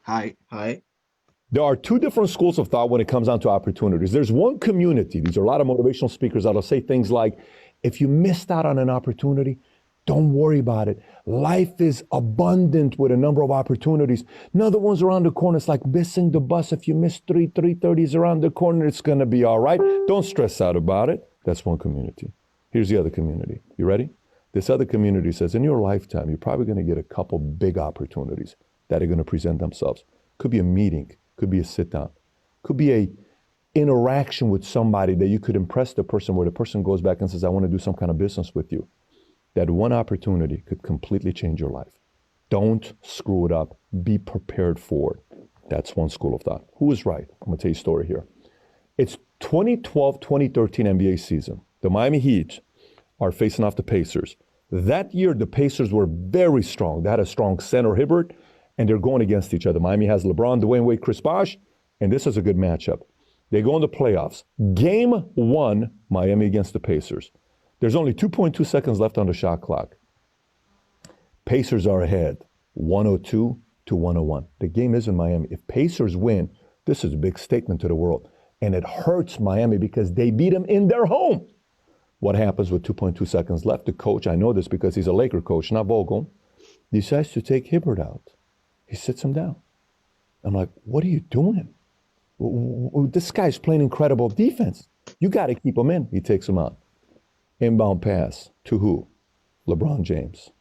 Hi, hi. There are two different schools of thought when it comes down to opportunities. There's one community. These are a lot of motivational speakers that'll say things like, if you missed out on an opportunity, don't worry about it. Life is abundant with a number of opportunities. Another one's around the corner. It's like missing the bus. If you miss 3:30s around the corner, it's going to be all right. Don't stress out about it. That's one community. Here's the other community. You ready? This other community says, in your lifetime, you're probably going to get a couple big opportunities that are going to present themselves. Could be a meeting, could be a sit down, could be a interaction with somebody that you could impress the person, where the person goes back and says, I want to do some kind of business with you. That one opportunity could completely change your life. Don't screw it up. Be prepared for it. That's one school of thought. Who is right? I'm going to tell you a story here. It's 2012-2013 NBA season. The Miami Heat are facing off the Pacers. That year, the Pacers were very strong. They had a strong center, Hibbert, and they're going against each other. Miami has LeBron, Dwayne Wade, Chris Bosh, and this is a good matchup. They go in the playoffs. Game 1, Miami against the Pacers. There's only 2.2 seconds left on the shot clock. Pacers are ahead, 102-101. The game is in Miami. If Pacers win, this is a big statement to the world. And it hurts Miami because they beat them in their home. What happens with 2.2 seconds left? The coach, I know this because he's a Laker coach, not Vogel, decides to take Hibbert out. He sits him down. I'm like, what are you doing? This guy's playing incredible defense. You got to keep him in. He takes him out. Inbound pass to who? LeBron James.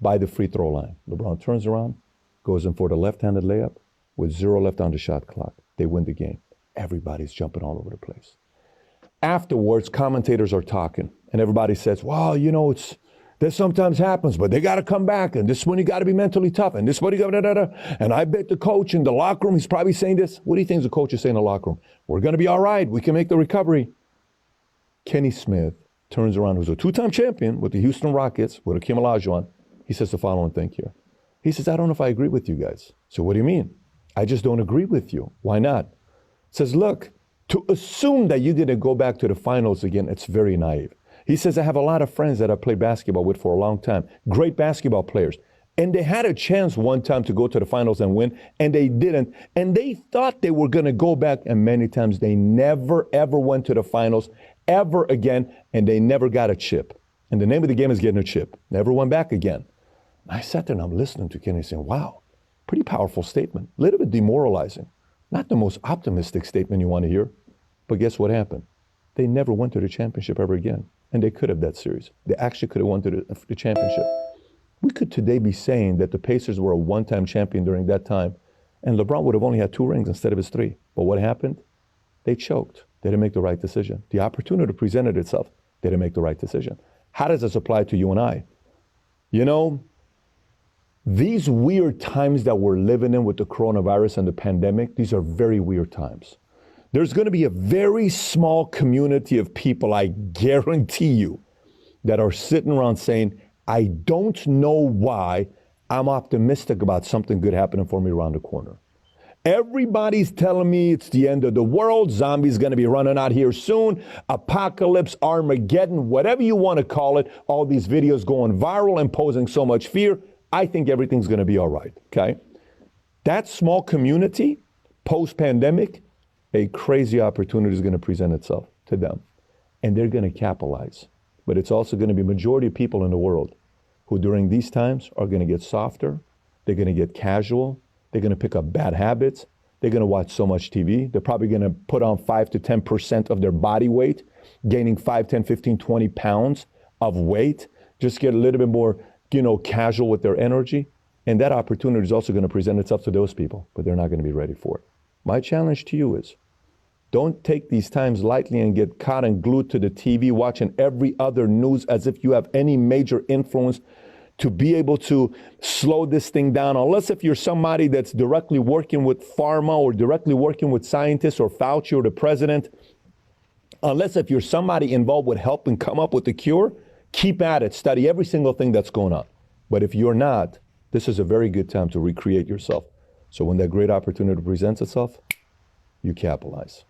By the free throw line. LeBron turns around, goes in for the left-handed layup with 0 left on the shot clock. They win the game. Everybody's jumping all over the place. Afterwards, commentators are talking, and everybody says, well, you know, that sometimes happens, but they got to come back, and this one you got to be mentally tough, and this one you got to, and I bet the coach in the locker room, he's probably saying this. What do you think the coach is saying in the locker room? We're going to be all right. We can make the recovery. Kenny Smith turns around, who's a two-time champion with the Houston Rockets, with Akeem Olajuwon. He says the following thing here. He says, I don't know if I agree with you guys. So what do you mean? I just don't agree with you. Why not? Says, look, to assume that you're going to go back to the finals again, it's very naive. He says, I have a lot of friends that I played basketball with for a long time, great basketball players. And they had a chance one time to go to the finals and win, and they didn't. And they thought they were going to go back, and many times they never, ever went to the finals ever again, and they never got a chip. And the name of the game is getting a chip. Never went back again. I sat there and I'm listening to Kenny saying, wow, pretty powerful statement. A little bit demoralizing. Not the most optimistic statement you want to hear. But guess what happened? They never went to the championship ever again. And they could have that series. They actually could have won to the championship. We could today be saying that the Pacers were a one-time champion during that time, and LeBron would have only had 2 rings instead of his 3. But what happened? They choked. They didn't make the right decision. The opportunity presented itself. They didn't make the right decision. How does this apply to you and I? You know, these weird times that we're living in with the coronavirus and the pandemic, these are very weird times. There's going to be a very small community of people, I guarantee you, that are sitting around saying, I don't know why I'm optimistic about something good happening for me around the corner. Everybody's telling me it's the end of the world. Zombies going to be running out here soon. Apocalypse, Armageddon, whatever you want to call it. All these videos going viral and posing so much fear. I think everything's going to be all right, okay? That small community, post-pandemic, a crazy opportunity is going to present itself to them. And they're going to capitalize. But it's also going to be a majority of people in the world who during these times are going to get softer. They're going to get casual. They're going to pick up bad habits. They're going to watch so much TV. They're probably going to put on 5 to 10% of their body weight, gaining 5, 10, 15, 20 pounds of weight. Just get a little bit more, casual with their energy. And that opportunity is also going to present itself to those people, but they're not going to be ready for it. My challenge to you is, don't take these times lightly and get caught and glued to the TV watching every other news as if you have any major influence to be able to slow this thing down. Unless if you're somebody that's directly working with pharma or directly working with scientists or Fauci or the president, unless if you're somebody involved with helping come up with the cure, keep at it. Study every single thing that's going on. But if you're not, this is a very good time to recreate yourself. So when that great opportunity presents itself, you capitalize.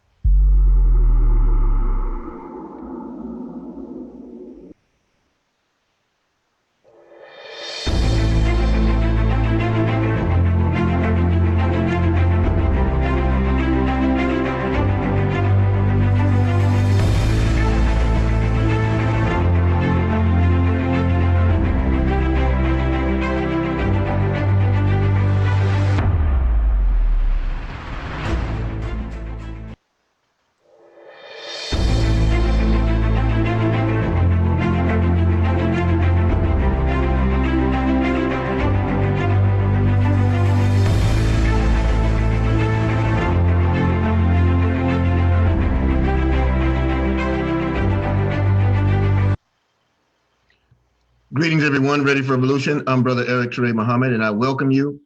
Greetings, everyone. Ready for Evolution. I'm Brother Eric Ture Muhammad, and I welcome you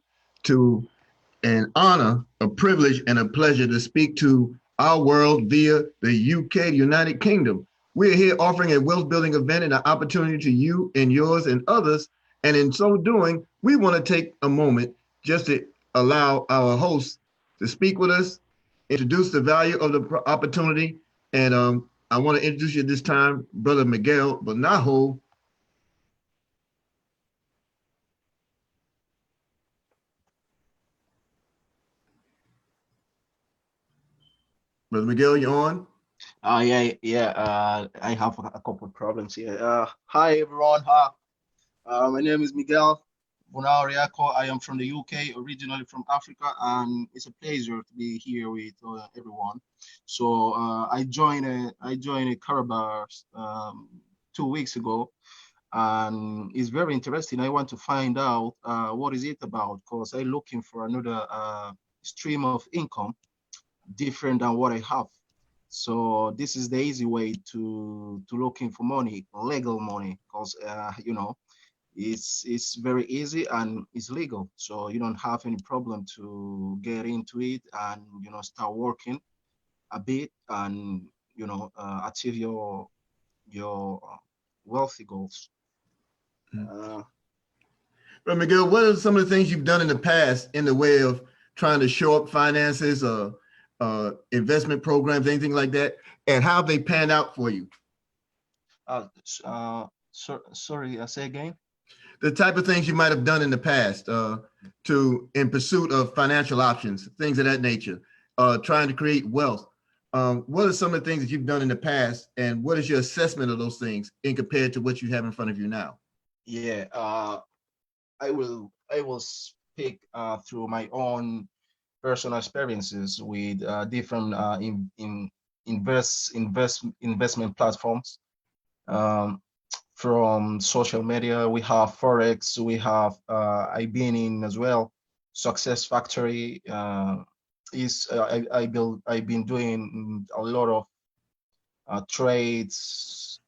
to an honor, a privilege, and a pleasure to speak to our world via the UK, the United Kingdom. We're here offering a wealth-building event and an opportunity to you and yours and others. And in so doing, we want to take a moment just to allow our hosts to speak with us, introduce the value of the opportunity. And I want to introduce you at this time, Brother Miguel Boñoa. Brother Miguel, you on? Yeah. I have a couple of problems here. Hi, everyone. My name is Miguel Boñoa. I am from the UK, originally from Africa, and it's a pleasure to be here with everyone. So I joined a Carabao 2 weeks ago, and it's very interesting. I want to find out what is it about, because I'm looking for another stream of income different than what I have. So this is the easy way to looking for money, legal money, because it's very easy and it's legal. So you don't have any problem to get into it and start working a bit and achieve your wealthy goals. But Miguel, what are some of the things you've done in the past in the way of trying to show up finances or investment programs, anything like that, and how have they panned out for you? Sorry, say again. The type of things you might have done in the past to in pursuit of financial options, things of that nature, trying to create wealth. What are some of the things that you've done in the past, and what is your assessment of those things in compared to what you have in front of you now? Yeah, I will speak through my own personal experiences with different investment platforms. Um, from social media, we have Forex, we have I've been in as well. Success Factory is I've been doing a lot of trades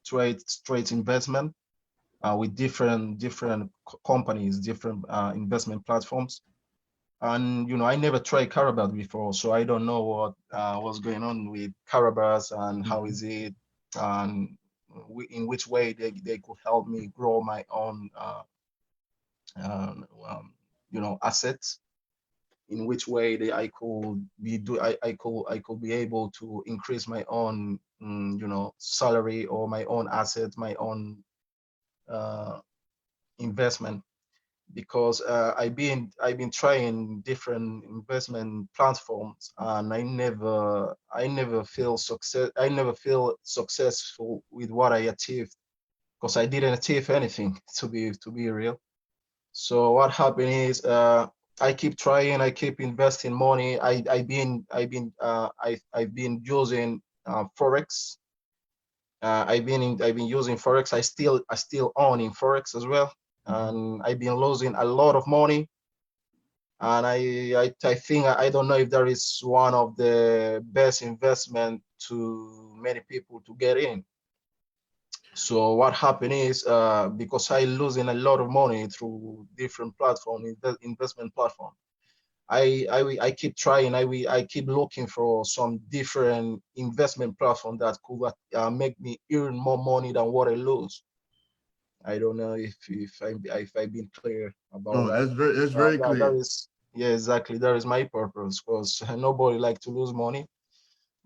investment with different companies, different investment platforms. And I never tried Carabao before, so I don't know what's going on with Carabas and how is it, and in which way they could help me grow my own um, um, assets. In which way I could I could be able to increase my own salary or my own asset, my own uh, investment, because I've been trying different investment platforms, and I never feel successful with what I achieved, because I didn't achieve anything to be real. So what happened is I keep trying, I keep investing money. I've been using Forex. I've been using Forex. I still own in Forex as well, and I've been losing a lot of money. And I think I don't know if there is one of the best investment to many people to get in. So what happened is because I losing a lot of money through different investment platform. I keep trying. I keep looking for some different investment platform that could make me earn more money than what I lose. I don't know if I've been clear about Oh, that. that's very That clear. is, yeah, exactly. That is my purpose, because nobody like to lose money.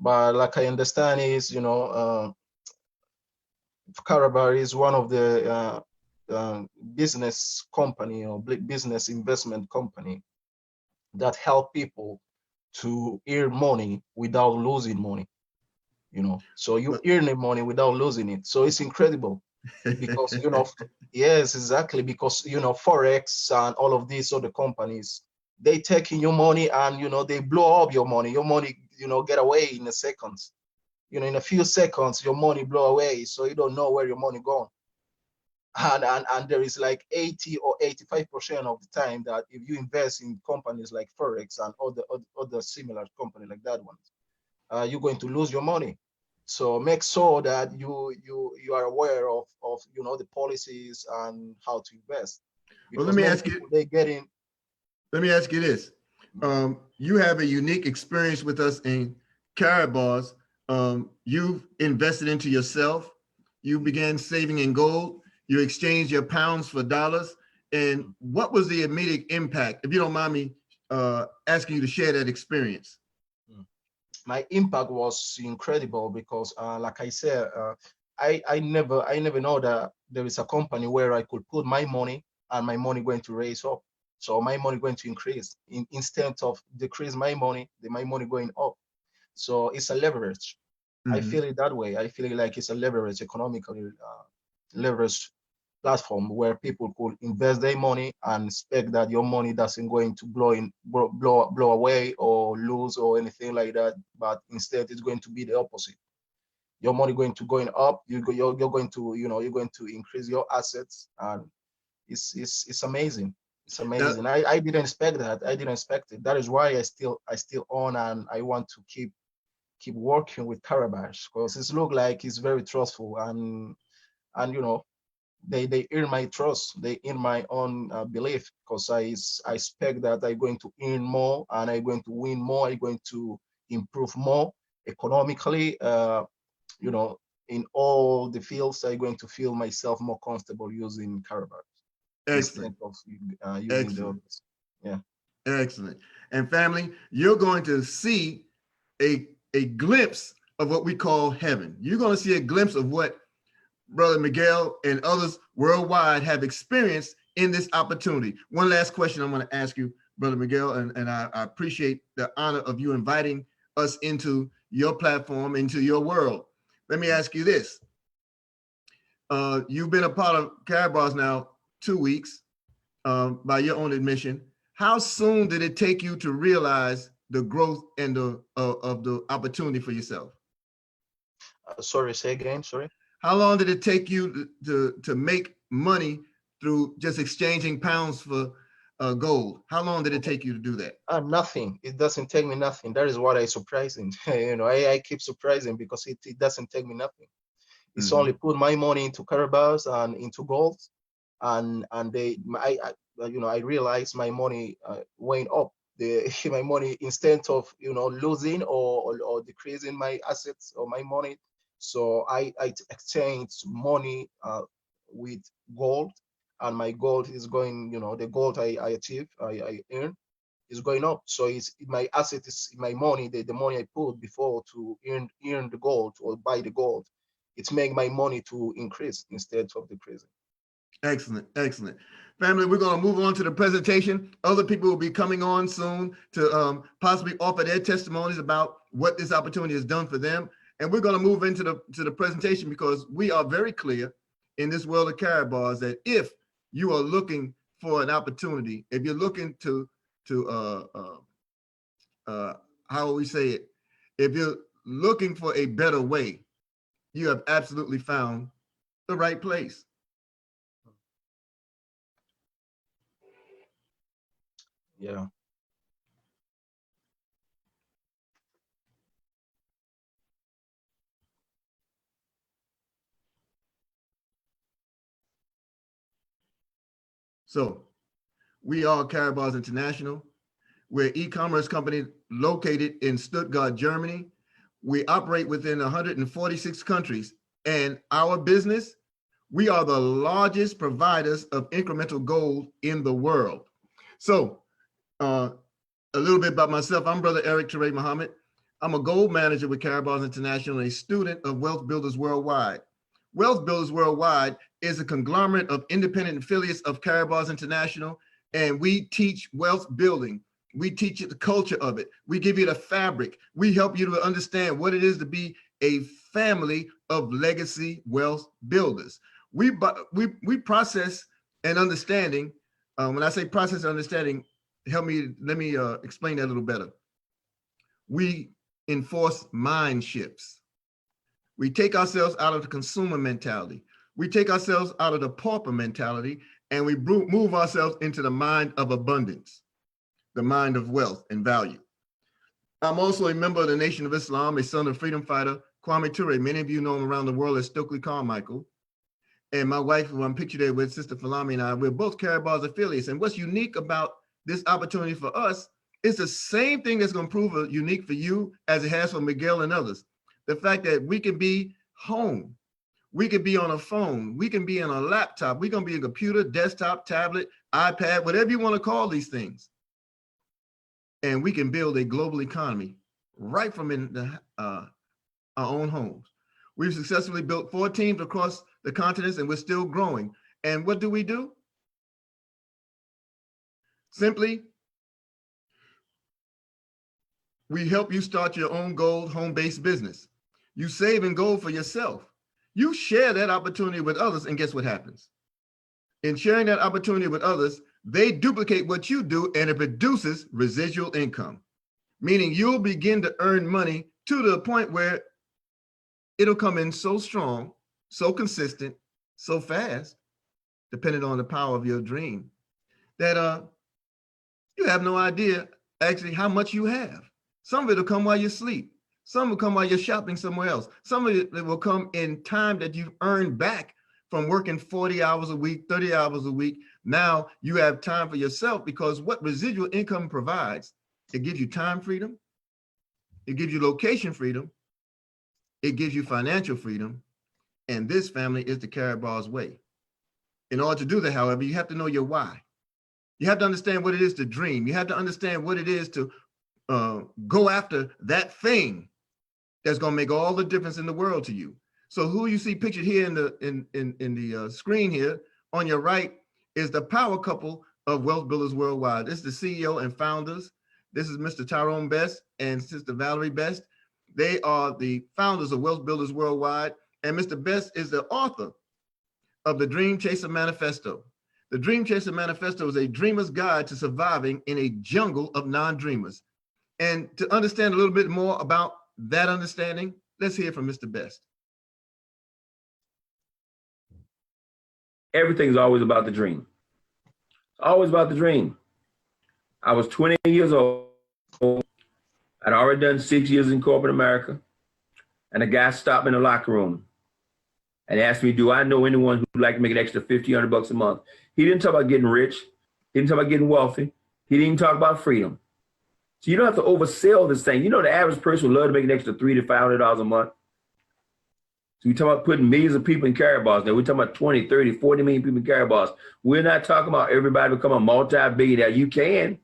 But like I understand is, Carabar is one of the business company or business investment company that help people to earn money without losing money. So you Well, earning money without losing it. So it's incredible, because yes, exactly, because Forex and all of these other companies, they taking your money, and they blow up your money get away in a second. In a few seconds your money blow away, so you don't know where your money gone. And there is like 80 or 85% of the time that if you invest in companies like Forex and other similar company like that one, you're going to lose your money. So make sure that you are aware of the policies and how to invest, well, because many people they get in. let me ask you this. You have a unique experience with us in Carabas. You've invested into yourself. You began saving in gold. You exchanged your pounds for dollars. And what was the immediate impact? If you don't mind me asking you to share that experience. My impact was incredible, because like I said, I never know that there is a company where I could put my money, and my money going to raise up. So my money going to increase instead of decrease my money, my money going up. So it's a leverage. I Mm-hmm. feel it that way. I feel it like it's a leverage, economically leverage platform, where people could invest their money and expect that your money doesn't going to blow away or lose or anything like that. But instead, it's going to be the opposite. Your money going to going up. You're going to you're going to increase your assets, and it's amazing. It's Now, amazing. I didn't expect that. I didn't expect it. That is why I still own, and I want to keep working with Carabash, because it's look like it's very trustful, and they earn my trust. They earn my own belief, because I expect that I'm going to earn more, and I'm going to win more. I'm going to improve more economically. You know, in all the fields, I'm going to feel myself more comfortable using Carabao instead Excellent. of using the Excellent. others. Yeah. Excellent. And family, you're going to see a glimpse of what we call heaven. You're going to see a glimpse of what Brother Miguel and others worldwide have experienced in this opportunity. One last question I'm going to ask you, Brother Miguel, and I appreciate the honor of you inviting us into your platform, into your world. Let me ask you this. You've been a part of Carabas now 2 weeks by your own admission. How soon did it take you to realize the growth and of the opportunity for yourself? Sorry, say again. Sorry. How long did it take you to make money through just exchanging pounds for gold? How long did it take you to do that? Nothing. It doesn't take me nothing. That is what I surprising. I keep surprising because it doesn't take me nothing. It's only put my money into Carabas and into gold, and I realize my money went up. My money, instead of losing or decreasing my assets or my money, so I exchanged money with gold, and my gold is going. The gold I achieve, I earn, is going up. So it's my asset, is my money, the money I put before to earn the gold or buy the gold. It's make my money to increase instead of decreasing. Excellent, excellent. Family, we're going to move on to the presentation. Other people will be coming on soon to possibly offer their testimonies about what this opportunity has done for them. And we're going to move into the presentation because we are very clear in this world of Carabas that if you are looking for an opportunity, if you're looking to how will we say it? If you're looking for a better way, you have absolutely found the right place. Yeah. So we are Carabas International. We're an e-commerce company located in Stuttgart, Germany. We operate within 146 countries. And our business, we are the largest providers of incremental gold in the world. So a little bit about myself. I'm Brother Eric Ture Muhammad. I'm a gold manager with Carabas International and a student of Wealth Builders Worldwide. Wealth Builders Worldwide is a conglomerate of independent affiliates of Carabas International, and we teach wealth building. We teach you the culture of it. We give you the fabric. We help you to understand what it is to be a family of legacy wealth builders. We process and understanding. When I say process and understanding, let me explain that a little better. We enforce mind shifts. We take ourselves out of the consumer mentality. We take ourselves out of the pauper mentality, and we move ourselves into the mind of abundance, the mind of wealth and value. I'm also a member of the Nation of Islam, a son of freedom fighter, Kwame Ture. Many of you know him around the world as Stokely Carmichael. And my wife, who I'm pictured there with, Sister Falami, and I, we're both Carabas affiliates. And what's unique about this opportunity for us is the same thing that's going to prove unique for you as it has for Miguel and others. The fact that we can be home, we can be on a phone, we can be on a laptop, we can be a computer, desktop, tablet, iPad, whatever you want to call these things. And we can build a global economy right from in our own homes. We've successfully built 4 teams across the continents, and we're still growing. And what do? Simply, we help you start your own gold home-based business. You save in gold for yourself. You share that opportunity with others, and guess what happens? In sharing that opportunity with others, they duplicate what you do, and it produces residual income, meaning you'll begin to earn money to the point where it'll come in so strong, so consistent, so fast, depending on the power of your dream, that you have no idea actually how much you have. Some of it will come while you sleep. Some will come while you're shopping somewhere else. Some of it will come in time that you've earned back from working 40 hours a week, 30 hours a week. Now you have time for yourself, because what residual income provides, it gives you time freedom, it gives you location freedom, it gives you financial freedom, And this family is the Carabaw's way. In order to do that, however, you have to know your why. You have to understand what it is to dream. You have to understand what it is to go after that thing that's going to make all the difference in the world to you. So who you see pictured here in the screen here on your right is the power couple of Wealth Builders Worldwide. This is the CEO and founders. This is Mr. Tyrone Best and Sister Valerie Best. They are the founders of Wealth Builders Worldwide. And Mr. Best is the author of the Dream Chaser Manifesto. The Dream Chaser Manifesto is a dreamer's guide to surviving in a jungle of non-dreamers. And to understand a little bit more about that understanding, let's hear from Mr. Best. Everything's always about the dream. Always about the dream. I was 20 years old. I'd already done 6 years in corporate America. And a guy stopped me in the locker room and asked me, do I know anyone who'd like to make an extra $1,500 a month? He didn't talk about getting rich. He didn't talk about getting wealthy. He didn't even talk about freedom. So you don't have to oversell this thing. You know, the average person would love to make an extra $300 to $500 a month. So we talk about putting millions of people in Carabaws. Now we're talking about 20, 30, 40 million people in Carabaws. We're not talking about everybody become a multi-billionaire. You can,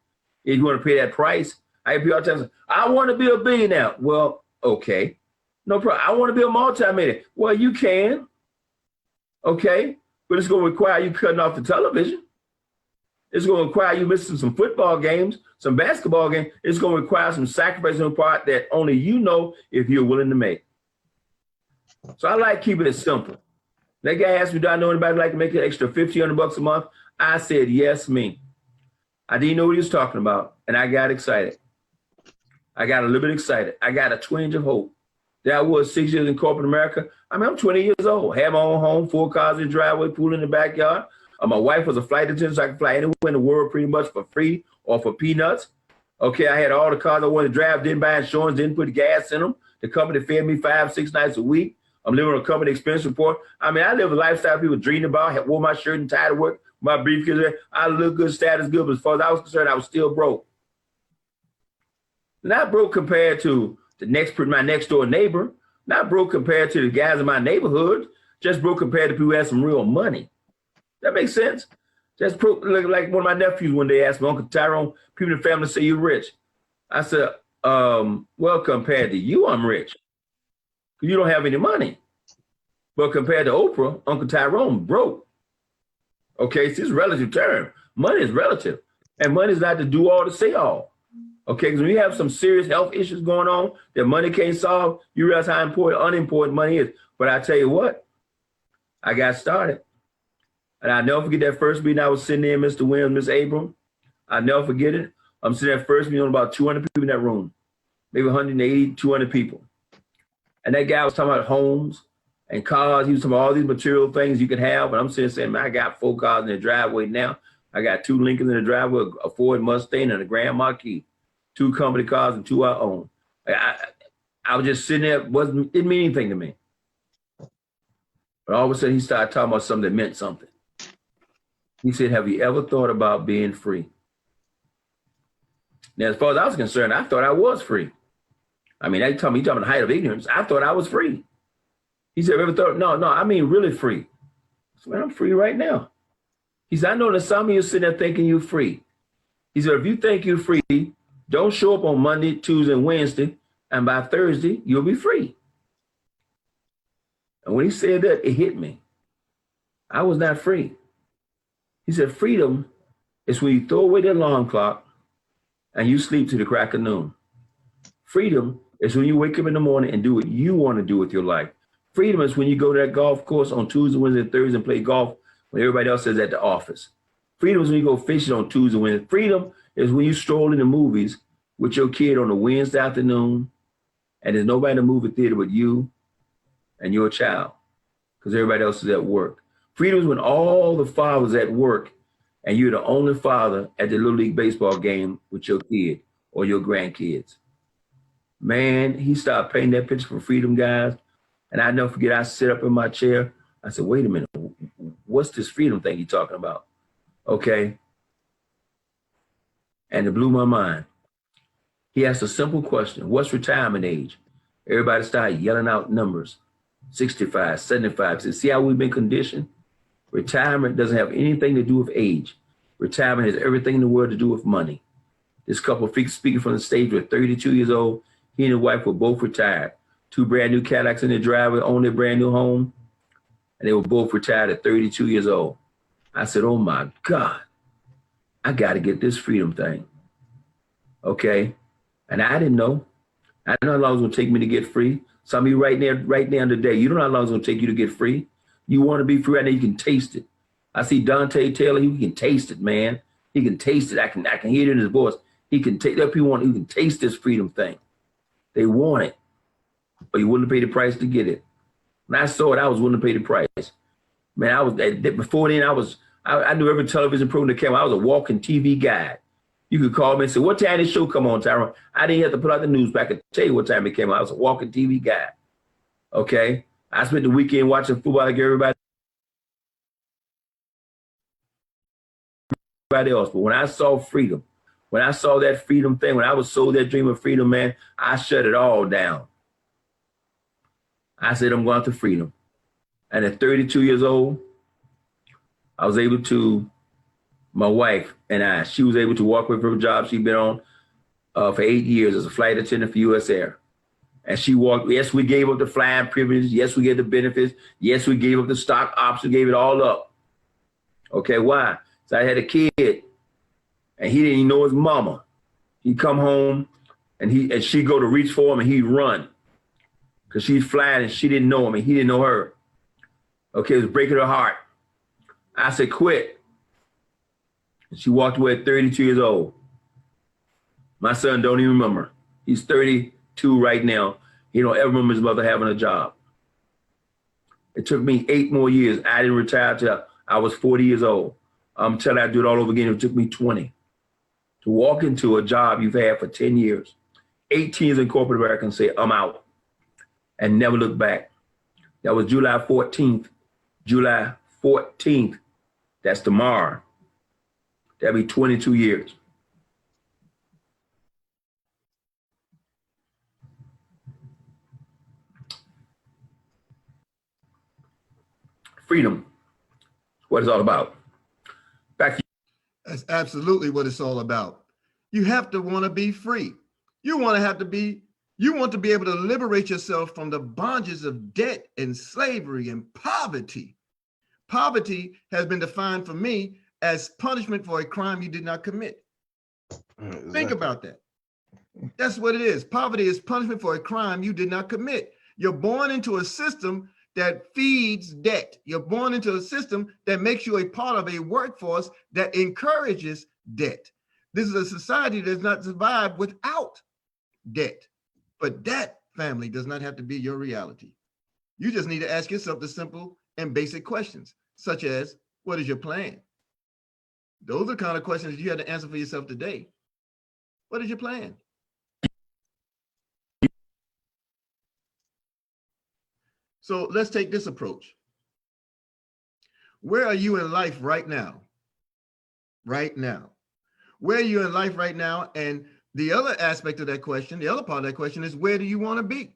if you want to pay that price. I hear people all the time say, I want to be a billionaire. Well, okay, no problem. I want to be a multi-millionaire. Well, you can, okay, but it's going to require you cutting off the television. It's going to require you missing some football games, some basketball games. It's going to require some sacrifice on part that only you know if you're willing to make. So I like keeping it simple. That guy asked me, do I know anybody like to make an extra $1,500 a month? I said, yes, me. I didn't know what he was talking about, and I got excited. I got a little bit excited. I got a twinge of hope. There I was 6 years in corporate America. I mean, I'm 20 years old, had my own home, 4 cars in the driveway, pool in the backyard. My wife was a flight attendant, so I could fly anywhere in the world pretty much for free or for peanuts. Okay, I had all the cars I wanted to drive, didn't buy insurance, didn't put gas in them. The company fed me 5-6 nights a week. I'm living on a company expense report. I mean, I live a lifestyle people dream about, wore my shirt and tie to work, my briefcase. I look good, status good, but as far as I was concerned, I was still broke. Not broke compared to my next door neighbor, not broke compared to the guys in my neighborhood, just broke compared to people who had some real money. That makes sense? Just like one of my nephews one day asked me, Uncle Tyrone, people in the family say you're rich. I said, well, compared to you, I'm rich. You don't have any money. But compared to Oprah, Uncle Tyrone broke. Okay, so it's a relative term. Money is relative. And money is not to do all to say all. Okay, because when you have some serious health issues going on that money can't solve, you realize how important, unimportant money is. But I tell you what, I got started. And I'll never forget that first meeting I was sitting there, Mr. Williams, Miss Abram. I'll never forget it. I'm sitting at first meeting on about 200 people in that room, maybe 180, 200 people. And that guy was talking about homes and cars. He was talking about all these material things you could have. And I'm sitting saying, man, I got 4 cars in the driveway now. I got 2 Lincolns in the driveway, a Ford Mustang and a Grand Marquis, 2 company cars and 2 I own. I was just sitting there, didn't mean anything to me. But all of a sudden he started talking about something that meant something. He said, have you ever thought about being free? Now, as far as I was concerned, I thought I was free. I mean, he talking about the height of ignorance. I thought I was free. He said, ever thought, no, I mean really free. I said, man, I'm free right now. He said, I know that some of you sitting there thinking you're free. He said, if you think you're free, don't show up on Monday, Tuesday, and Wednesday, and by Thursday, you'll be free. And when he said that, it hit me. I was not free. He said, freedom is when you throw away the alarm clock and you sleep to the crack of noon. Freedom is when you wake up in the morning and do what you want to do with your life. Freedom is when you go to that golf course on Tuesday, Wednesday, and Thursday and play golf when everybody else is at the office. Freedom is when you go fishing on Tuesday, Wednesday. Freedom is when you stroll in the movies with your kid on a Wednesday afternoon and there's nobody in the movie theater but you and your child because everybody else is at work. Freedom is when all the fathers at work and you're the only father at the Little League baseball game with your kid or your grandkids. Man, he started painting that picture for freedom, guys. And I never forget, I sit up in my chair. I said, wait a minute, what's this freedom thing you're talking about? Okay. And it blew my mind. He asked a simple question. What's retirement age? Everybody started yelling out numbers. 65, 75. So see how we've been conditioned? Retirement doesn't have anything to do with age. Retirement has everything in the world to do with money. This couple speaking from the stage were 32 years old. He and his wife were both retired. 2 brand new Cadillacs in their driveway, owned their brand new home. And they were both retired at 32 years old. I said, oh my God, I got to get this freedom thing. Okay. And I didn't know. I didn't know how long it was going to take me to get free. Some of you right now today, you don't know how long it's going to take you to get free. You want to be free right now, you can taste it. I see Dante Taylor, he can taste it, man. He can taste it. I can hear it in his voice. He can take that people want, he can taste this freedom thing. They want it, but you willing to pay the price to get it. When I saw it, I was willing to pay the price. Man, I was before then. I knew every television program that came out. I was a walking TV guide. You could call me and say, "What time this show come on, Tyrone?" I didn't have to put out the news, but I could tell you what time it came out. I was a walking TV guide. Okay, I spent the weekend watching football like everybody else. But when I saw freedom, when I saw that freedom thing, when I was sold that dream of freedom, man, I shut it all down. I said, I'm going to freedom. And at 32 years old, I was able to, my wife and she was able to walk away from a job she'd been on for 8 years as a flight attendant for U.S. Air. And she walked, yes, we gave up the flying privileges. Yes, we gave the benefits. Yes, we gave up the stock options, gave it all up. Okay, why? So I had a kid and he didn't even know his mama. He'd come home and she'd go to reach for him and he'd run. Because she's flying and she didn't know him and he didn't know her. Okay, it was breaking her heart. I said, quit. And she walked away at 32 years old. My son don't even remember. He's 32 right now. He don't ever remember his mother having a job. It took me 8 more years. I didn't retire till I was 40 years old. I'm telling you, I'd do it all over again. It took me 20 to walk into a job you've had for 10 years, 18 years in corporate America and say, I'm out. And never look back. That was July 14th. July 14th. That's tomorrow. That'll be 22 years. Freedom. What it's all about. Back to you. That's absolutely what it's all about. You have to want to be free. You want to be able to liberate yourself from the bondages of debt and slavery and poverty. Poverty has been defined for me as punishment for a crime you did not commit. Exactly. Think about that. That's what it is. Poverty is punishment for a crime you did not commit. You're born into a system that feeds debt. You're born into a system that makes you a part of a workforce that encourages debt. This is a society that does not survive without debt. But that, family, does not have to be your reality. You just need to ask yourself the simple and basic questions, such as, what is your plan? Those are the kind of questions you have to answer for yourself today. What is your plan? So let's take this approach. Where are you in life right now? Right now. Where are you in life right now? And the other aspect of that question, the other part of that question is, where do you want to be?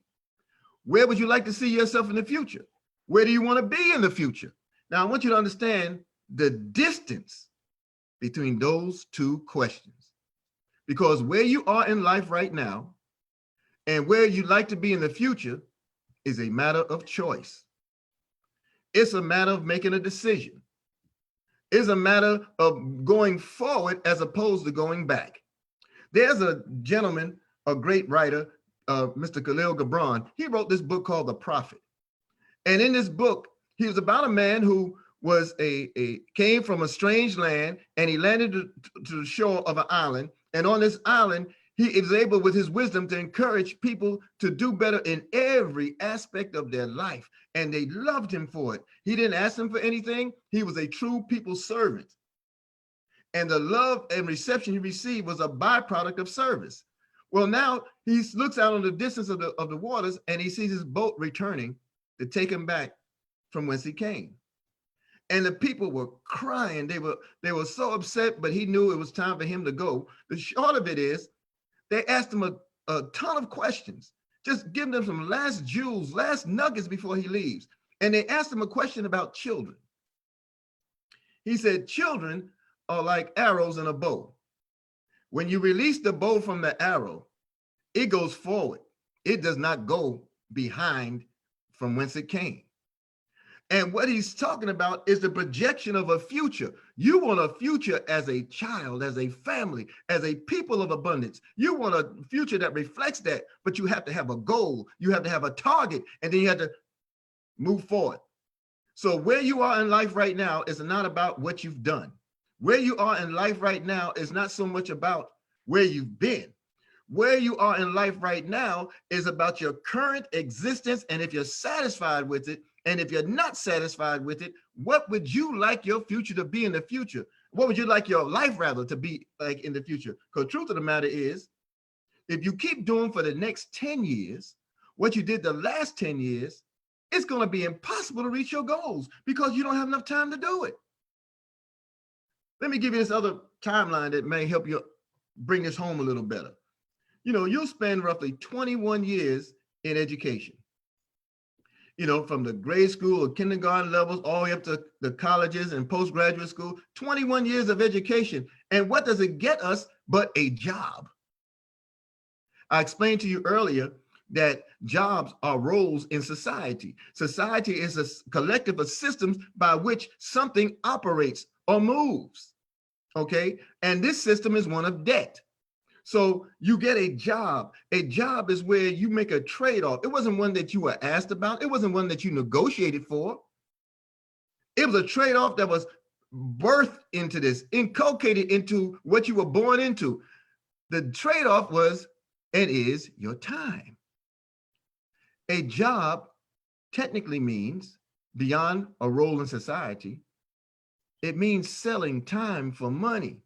Where would you like to see yourself in the future? Where do you want to be in the future? Now, I want you to understand the distance between those two questions, because where you are in life right now and where you'd like to be in the future is a matter of choice. It's a matter of making a decision. It's a matter of going forward as opposed to going back. There's a gentleman, a great writer, Mr. Khalil Gibran. He wrote this book called The Prophet. And in this book, he was about a man who was came from a strange land, and he landed to the shore of an island. And on this island, he is able, with his wisdom, to encourage people to do better in every aspect of their life. And they loved him for it. He didn't ask them for anything. He was a true people's servant. And the love and reception he received was a byproduct of service. Well, now he looks out on the distance of the waters, and he sees his boat returning to take him back from whence he came. And the people were crying. They were so upset, but he knew it was time for him to go. The short of it is, they asked him a ton of questions, Just give them some last jewels, last nuggets before he leaves. And they asked him a question about children. He said, children are like arrows in a bow. When you release the bow from the arrow, it goes forward. It does not go behind from whence it came. And what he's talking about is the projection of a future. You want a future as a child, as a family, as a people of abundance. You want a future that reflects that, but you have to have a goal. You have to have a target, and then you have to move forward. So where you are in life right now is not about what you've done. Where you are in life right now is not so much about where you've been. Where you are in life right now is about your current existence, and if you're satisfied with it, and if you're not satisfied with it, what would you like your future to be in the future? What would you like your life rather to be like in the future? Because truth of the matter is, if you keep doing for the next 10 years what you did the last 10 years, it's going to be impossible to reach your goals because you don't have enough time to do it. Let me give you this other timeline that may help you bring this home a little better. You know, you'll spend roughly 21 years in education. You know, from the grade school or kindergarten levels all the way up to the colleges and postgraduate school, 21 years of education. And what does it get us but a job? I explained to you earlier that jobs are roles in society. Society is a collective of systems by which something operates or moves, okay? And this system is one of debt. So you get a job. A job is where you make a trade-off. It wasn't one that you were asked about. It wasn't one that you negotiated for. It was a trade-off that was birthed into this, inculcated into what you were born into. The trade-off was and is your time. A job technically means, beyond a role in society, it means selling time for money.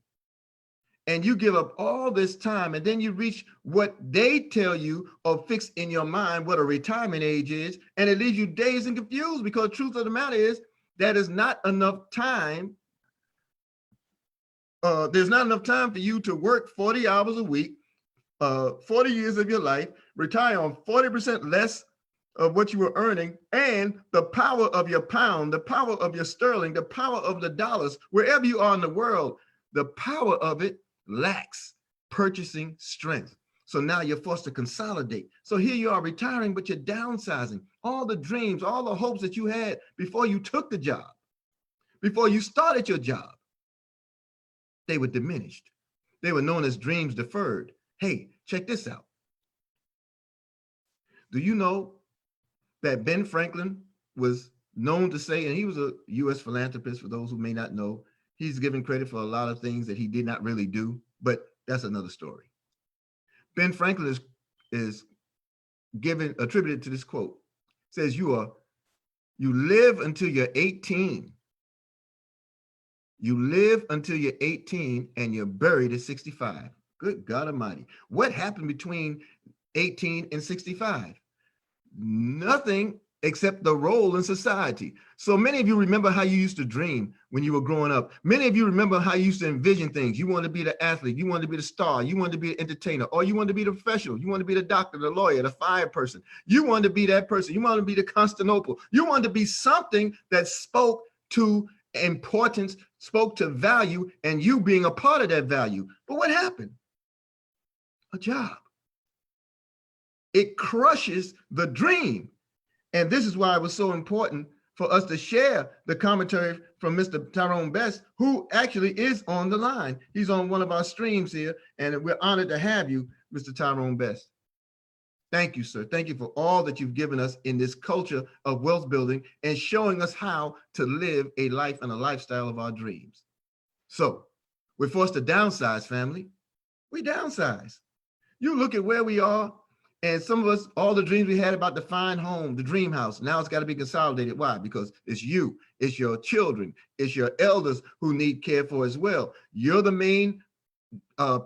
And you give up all this time, and then you reach what they tell you or fix in your mind what a retirement age is, and it leaves you dazed and confused because the truth of the matter is that is not enough time. There's not enough time for you to work 40 hours a week, 40 years of your life, retire on 40% less of what you were earning, and the power of your pound, the power of your sterling, the power of the dollars, wherever you are in the world, the power of it lacks purchasing strength. So now you're forced to consolidate. So here you are retiring, but you're downsizing. All the dreams, all the hopes that you had before you took the job, before you started your job, they were diminished. They were known as dreams deferred. Hey, check this out. Do you know that Ben Franklin was known to say, and he was a U.S. philanthropist, for those who may not know, he's given credit for a lot of things that he did not really do, but that's another story. Ben Franklin is attributed to this quote. It says, you live until you're 18. You live until you're 18 and you're buried at 65. Good God Almighty. What happened between 18 and 65? Nothing except the role in society. So many of you remember how you used to dream when you were growing up. Many of you remember how you used to envision things. You wanted to be the athlete. You wanted to be the star. You wanted to be an entertainer, or you wanted to be the professional. You wanted to be the doctor, the lawyer, the fire person. You wanted to be that person. You wanted to be the Constantinople. You wanted to be something that spoke to importance, spoke to value, and you being a part of that value. But what happened? A job. It crushes the dream. And this is why it was so important for us to share the commentary from Mr. Tyrone Best, who actually is on the line. He's on one of our streams here, and we're honored to have you, Mr. Tyrone Best. Thank you, sir. Thank you for all that you've given us in this culture of wealth building and showing us how to live a life and a lifestyle of our dreams. So we're forced to downsize, family. We downsize. You look at where we are, and some of us, all the dreams we had about the fine home, the dream house, now it's got to be consolidated. Why? Because it's you, it's your children, it's your elders who need care for as well. You're the main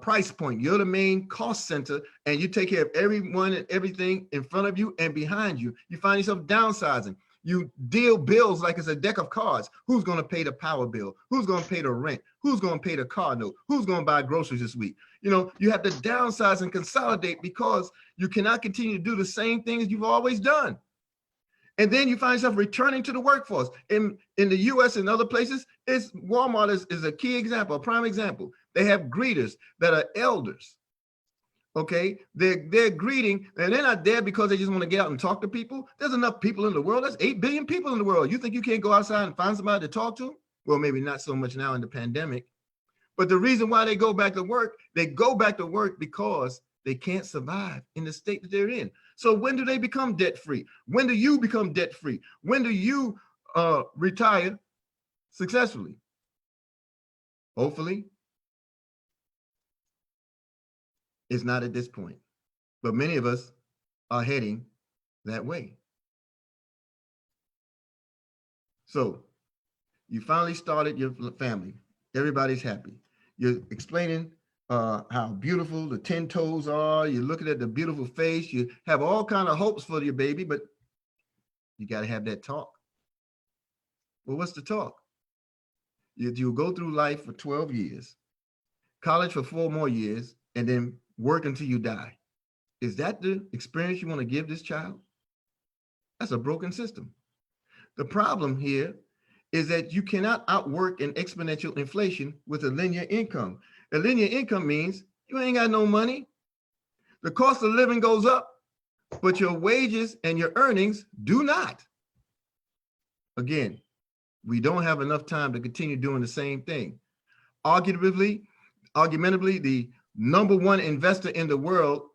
price point. You're the main cost center, and you take care of everyone and everything in front of you and behind you. You find yourself downsizing. You deal bills like it's a deck of cards. Who's going to pay the power bill? Who's going to pay the rent? Who's going to pay the car note? Who's going to buy groceries this week? You know, you have to downsize and consolidate because you cannot continue to do the same things you've always done. And then you find yourself returning to the workforce. In the US and other places, Walmart is a key example, a prime example. They have greeters that are elders. Okay, they're greeting, and they're not there because they just want to get out and talk to people. There's enough people in the world. There's 8 billion people in the world. You think you can't go outside and find somebody to talk to? Well, maybe not so much now in the pandemic. But the reason why they go back to work because they can't survive in the state that they're in. So when do they become debt-free? When do you become debt-free? When do you retire successfully? Hopefully, it's not at this point. But many of us are heading that way. So you finally started your family. Everybody's happy. You're explaining how beautiful the 10 toes are. You're looking at the beautiful face. You have all kind of hopes for your baby, but you got to have that talk. Well, what's the talk? You go through life for 12 years, college for 4 more years, and then work until you die. Is that the experience you want to give this child? That's a broken system. The problem here is that you cannot outwork an exponential inflation with a linear income. A linear income means you ain't got no money. The cost of living goes up, but your wages and your earnings do not. Again, we don't have enough time to continue doing the same thing. Arguably, the number one investor in the world,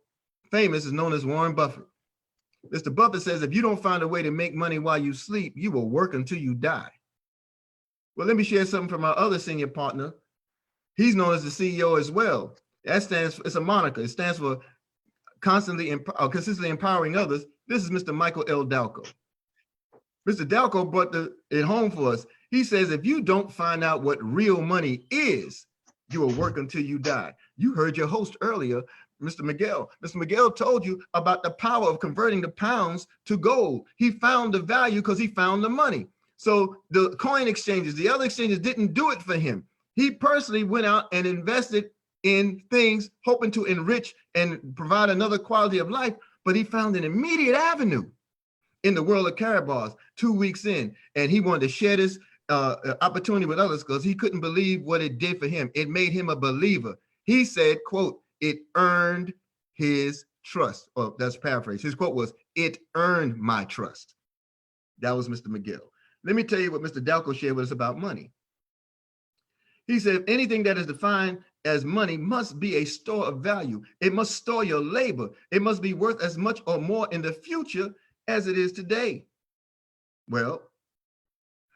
famous, is known as Warren Buffett. Mr. Buffett says, if you don't find a way to make money while you sleep, you will work until you die. Well, let me share something from our other senior partner. He's known as the CEO as well. It's a moniker. It stands for consistently empowering others. This is Mr. Michael L. Dalco. Mr. Dalco brought it home for us. He says, if you don't find out what real money is, you will work until you die. You heard your host earlier, Mr. Miguel. Mr. Miguel told you about the power of converting the pounds to gold. He found the value because he found the money. So the coin exchanges, the other exchanges didn't do it for him. He personally went out and invested in things, hoping to enrich and provide another quality of life, but he found an immediate avenue in the world of Carabas 2 weeks in, and he wanted to share this opportunity with others because he couldn't believe what it did for him. It made him a believer. He said, quote, it earned his trust. Oh, that's paraphrase. His quote was, it earned my trust. That was Mr. Miguel. Let me tell you what Mr. Dalco shared with us about money. He said, anything that is defined as money must be a store of value. It must store your labor. It must be worth as much or more in the future as it is today. Well,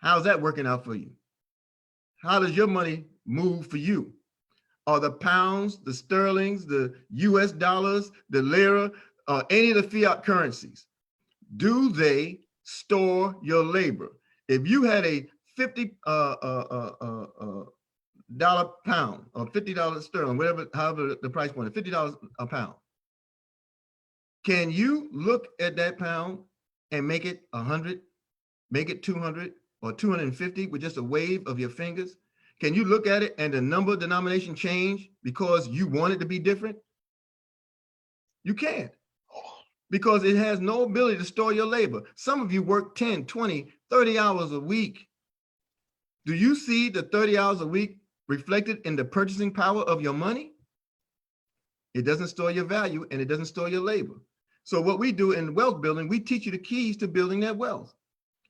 how's that working out for you? How does your money move for you? Are the pounds, the sterlings, the US dollars, the lira, any of the fiat currencies, do they store your labor? If you had a $50 pound or $50 sterling, however the price point is, $50 a pound, can you look at that pound and make it 100, make it 200 or 250 with just a wave of your fingers? Can you look at it and the number denomination change because you want it to be different? You can't, because it has no ability to store your labor. Some of you work 10, 20, 30 hours a week. Do you see the 30 hours a week reflected in the purchasing power of your money? It doesn't store your value and it doesn't store your labor. So what we do in wealth building, we teach you the keys to building that wealth.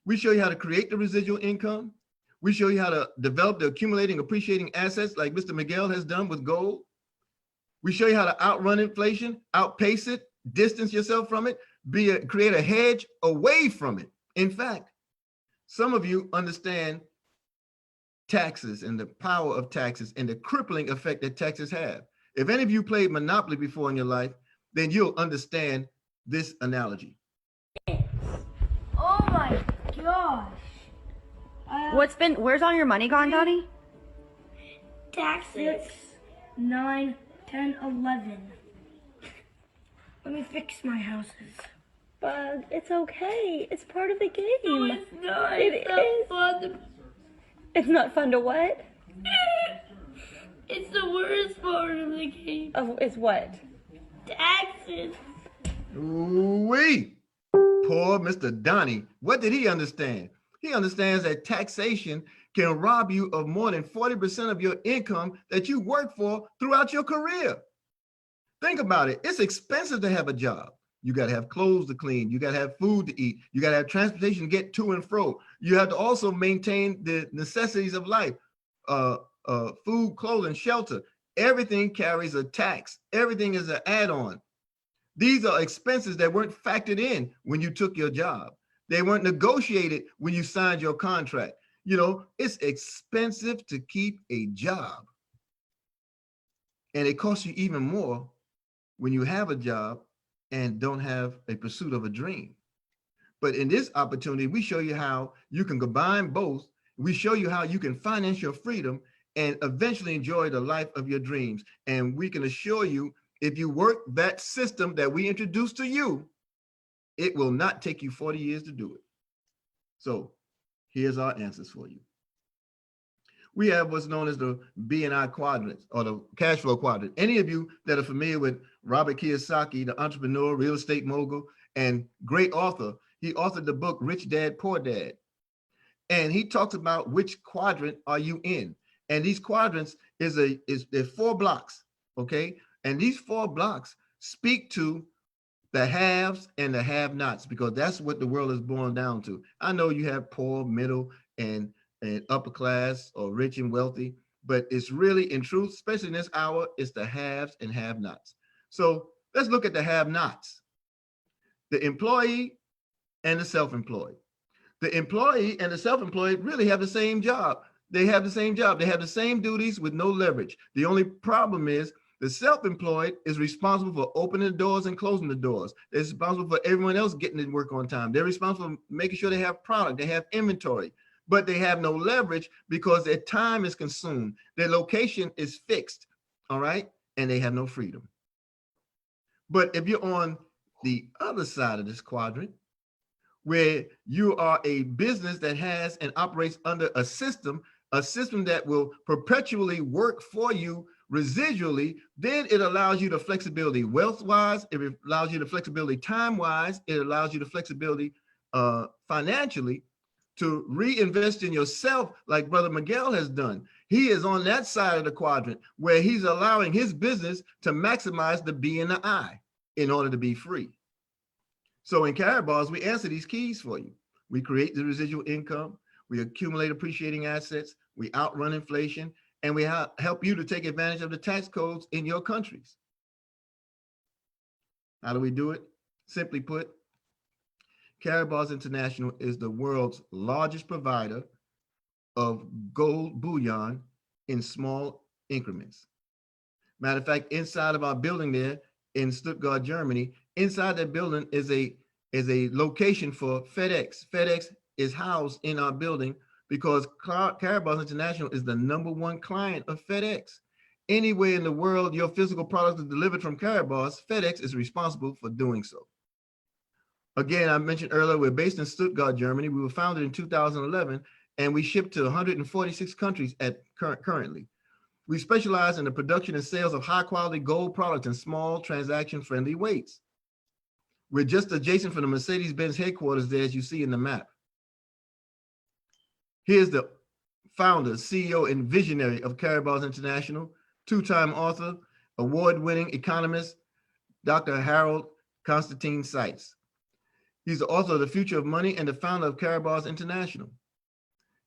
We show you how to create the residual income. We show you how to develop the accumulating, appreciating assets like Mr. Miguel has done with gold. We show you how to outrun inflation, outpace it, distance yourself from it, create a hedge away from it. In fact, some of you understand taxes and the power of taxes and the crippling effect that taxes have. If any of you played Monopoly before in your life, then you'll understand this analogy. Oh my gosh. Where's all your money gone, Daddy? Taxes. 9, 10, 11. Let me fix my houses. Bug. It's okay. It's part of the game. No, it's not. It It's not is. fun. It's not fun to what? It's the worst part of the game. Oh, it's what? Taxes. Ooh-wee. Poor Mr. Donnie. What did he understand? He understands that taxation can rob you of more than 40% of your income that you work for throughout your career. Think about it. It's expensive to have a job. You got to have clothes to clean. You got to have food to eat. You got to have transportation to get to and fro. You have to also maintain the necessities of life, food, clothing, shelter. Everything carries a tax. Everything is an add-on. These are expenses that weren't factored in when you took your job. They weren't negotiated when you signed your contract. You know, it's expensive to keep a job. And it costs you even more when you have a job and don't have a pursuit of a dream. But in this opportunity, we show you how you can combine both. We show you how you can finance your freedom and eventually enjoy the life of your dreams. And we can assure you, if you work that system that we introduced to you, it will not take you 40 years to do it. So here's our answers for you. We have what's known as the B&I quadrant or the cash flow quadrant. Any of you that are familiar with Robert Kiyosaki, the entrepreneur, real estate mogul, and great author, he authored the book Rich Dad, Poor Dad. And he talks about which quadrant are you in. And these quadrants they're 4 blocks, okay? And these 4 blocks speak to the haves and the have-nots, because that's what the world is boiled down to. I know you have poor, middle, and upper class or rich and wealthy, but it's really, in truth, especially in this hour, it's the haves and have-nots. So let's look at the have-nots. The employee and the self-employed. The employee and the self-employed really have the same job. They have the same job. They have the same duties with no leverage. The only problem is the self-employed is responsible for opening the doors and closing the doors. They're responsible for everyone else getting to work on time. They're responsible for making sure they have product, they have inventory, but they have no leverage because their time is consumed. Their location is fixed, all right? And they have no freedom. But if you're on the other side of this quadrant, where you are a business that has and operates under a system that will perpetually work for you residually, then it allows you the flexibility wealth-wise, it allows you the flexibility time-wise, it allows you the flexibility financially to reinvest in yourself like Brother Miguel has done. He is on that side of the quadrant where he's allowing his business to maximize the B and the I in order to be free. So in Karatbars, we answer these keys for you. We create the residual income, we accumulate appreciating assets, we outrun inflation, and we help you to take advantage of the tax codes in your countries. How do we do it? Simply put, Karatbars International is the world's largest provider of gold bullion in small increments. Matter of fact, inside of our building there in Stuttgart, Germany, inside that building is a location for FedEx. FedEx is housed in our building because Karatbars International is the #1 client of FedEx. Anywhere in the world your physical product is delivered from Karatbars, FedEx is responsible for doing so. Again, I mentioned earlier, we're based in Stuttgart, Germany. We were founded in 2011, and we ship to 146 countries currently. We specialize in the production and sales of high-quality gold products in small, transaction-friendly weights. We're just adjacent from the Mercedes-Benz headquarters there, as you see in the map. Here's the founder, CEO, and visionary of Karatbars International, 2-time author, award-winning economist, Dr. Harold Constantine Seitz. He's the author of The Future of Money and the founder of Karatbars International.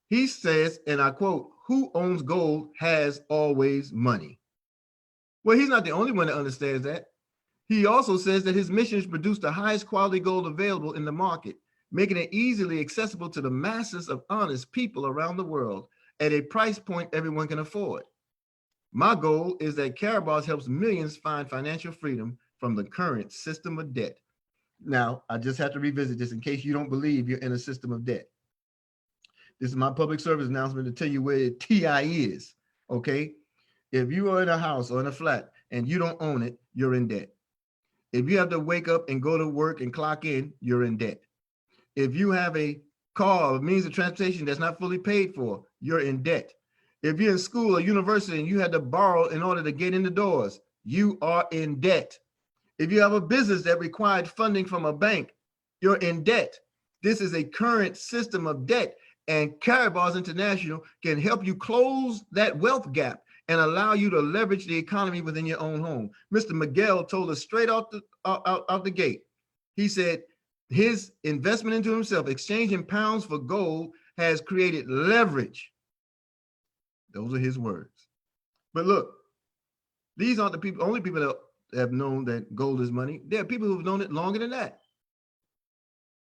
He says, and I quote, "Who owns gold has always money." Well, he's not the only one that understands that. He also says that his mission is to produce the highest quality gold available in the market, making it easily accessible to the masses of honest people around the world at a price point everyone can afford. My goal is that Karatbars helps millions find financial freedom from the current system of debt. Now, I just have to revisit this in case you don't believe you're in a system of debt. This is my public service announcement to tell you where TI is, okay? If you are in a house or in a flat and you don't own it, you're in debt. If you have to wake up and go to work and clock in, you're in debt. If you have a car, a means of transportation that's not fully paid for, you're in debt. If you're in school or university and you had to borrow in order to get in the doors, you are in debt. If you have a business that required funding from a bank, you're in debt. This is a current system of debt, and Carabal's International can help you close that wealth gap and allow you to leverage the economy within your own home. Mr. Miguel told us straight out the gate. He said his investment into himself, exchanging pounds for gold, has created leverage. Those are his words. But look, these aren't the people, only people that have known that gold is money. There are people who've known it longer than that.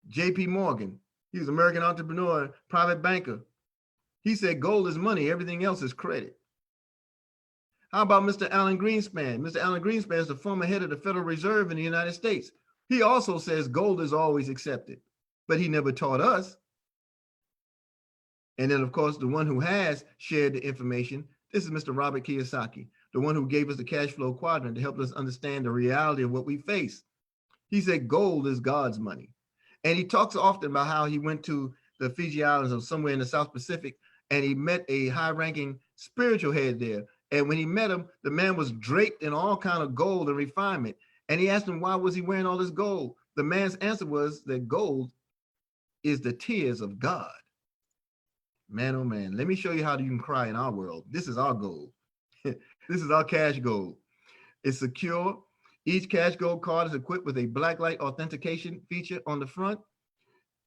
J.P. Morgan, he was an American entrepreneur, private banker. He said gold is money, everything else is credit. How about Mr. Alan Greenspan? Mr. Alan Greenspan is the former head of the Federal Reserve in the United States. He also says gold is always accepted, but he never taught us. And then, of course, the one who has shared the information, this is Mr. Robert Kiyosaki, the one who gave us the cash flow quadrant to help us understand the reality of what we face. He said gold is God's money. And he talks often about how he went to the Fiji Islands or somewhere in the South Pacific, and he met a high-ranking spiritual head there. And when he met him, the man was draped in all kind of gold and refinement. And he asked him, why was he wearing all this gold? The man's answer was that gold is the tears of God. Man, oh man, let me show you how you can cry in our world. This is our gold. This is our cash gold. It's secure. Each cash gold card is equipped with a blacklight authentication feature on the front.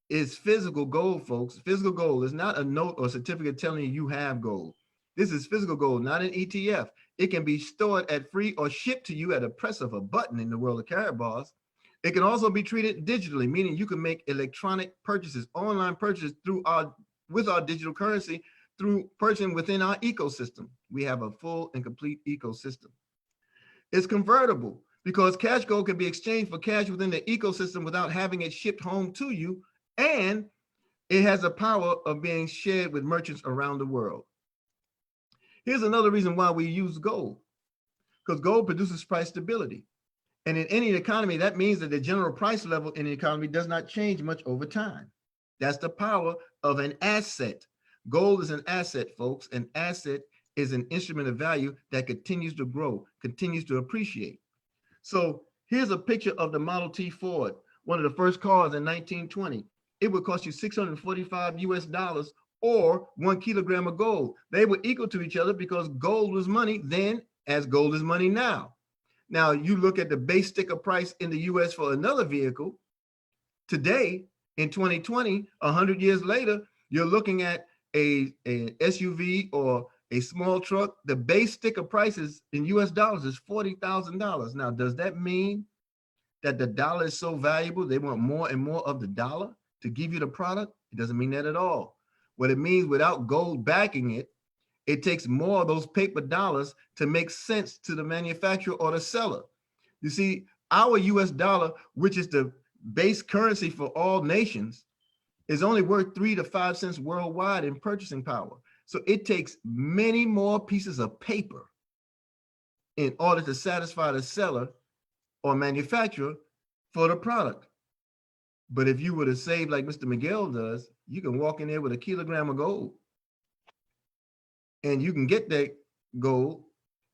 It's physical gold, folks. Physical gold is not a note or certificate telling you have gold. This is physical gold, not an ETF. It can be stored at free or shipped to you at a press of a button in the world of Carabal's. It can also be treated digitally, meaning you can make electronic purchases, online purchases with our digital currency through purchasing within our ecosystem. We have a full and complete ecosystem. It's convertible because cash gold can be exchanged for cash within the ecosystem without having it shipped home to you. And it has the power of being shared with merchants around the world. Here's another reason why we use gold, because gold produces price stability. And in any economy, that means that the general price level in the economy does not change much over time. That's the power of an asset. Gold is an asset, folks. An asset is an instrument of value that continues to grow, continues to appreciate. So here's a picture of the Model T Ford, one of the first cars in 1920. It would cost you $645 US or 1 kilogram of gold. They were equal to each other because gold was money then as gold is money now. Now you look at the base sticker price in the US for another vehicle. Today, in 2020, 100 years later, you're looking at an SUV or a small truck. The base sticker prices in US dollars is $40,000. Now, does that mean that the dollar is so valuable they want more and more of the dollar to give you the product? It doesn't mean that at all. What it means, without gold backing it, it takes more of those paper dollars to make sense to the manufacturer or the seller. You see, our US dollar, which is the base currency for all nations, is only worth 3 to 5 cents worldwide in purchasing power. So it takes many more pieces of paper in order to satisfy the seller or manufacturer for the product. But if you were to save like Mr. Miguel does, you can walk in there with a kilogram of gold and you can get that gold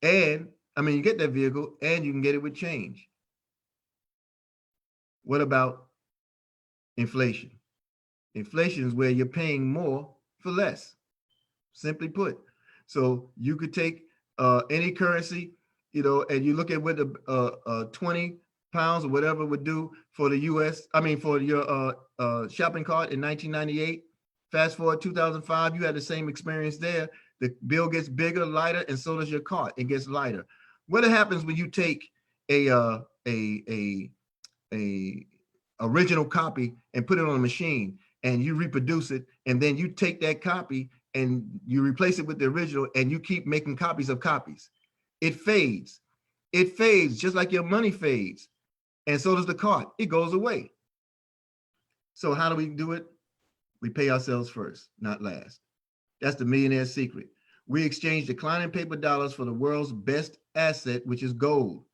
you get that vehicle and you can get it with change. What about inflation? Inflation is where you're paying more for less, simply put. So you could take any currency, and you look at what the 20 pounds or whatever would do for the for your shopping cart in 1998. Fast forward 2005, you had the same experience there. The bill gets bigger, lighter, and so does your cart. It gets lighter. What happens when you take a original copy and put it on a machine and you reproduce it, and then you take that copy and you replace it with the original and you keep making copies of copies? It fades. It fades just like your money fades. And so does the cart. It goes away. So how do we do it? We pay ourselves first, not last. That's the millionaire secret. We exchange declining paper dollars for the world's best asset, which is gold.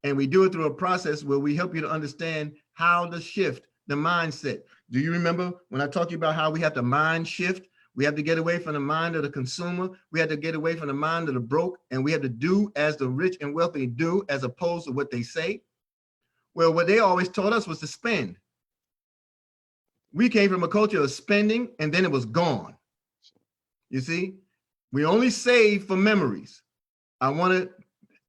And we do it through a process where we help you to understand how to shift the mindset. Do you remember when I talked to you about how we have to mind shift? We have to get away from the mind of the consumer. We have to get away from the mind of the broke, and we have to do as the rich and wealthy do, as opposed to what they say. Well, what they always taught us was to spend. We came from a culture of spending, and then it was gone. You see, we only save for memories. I want to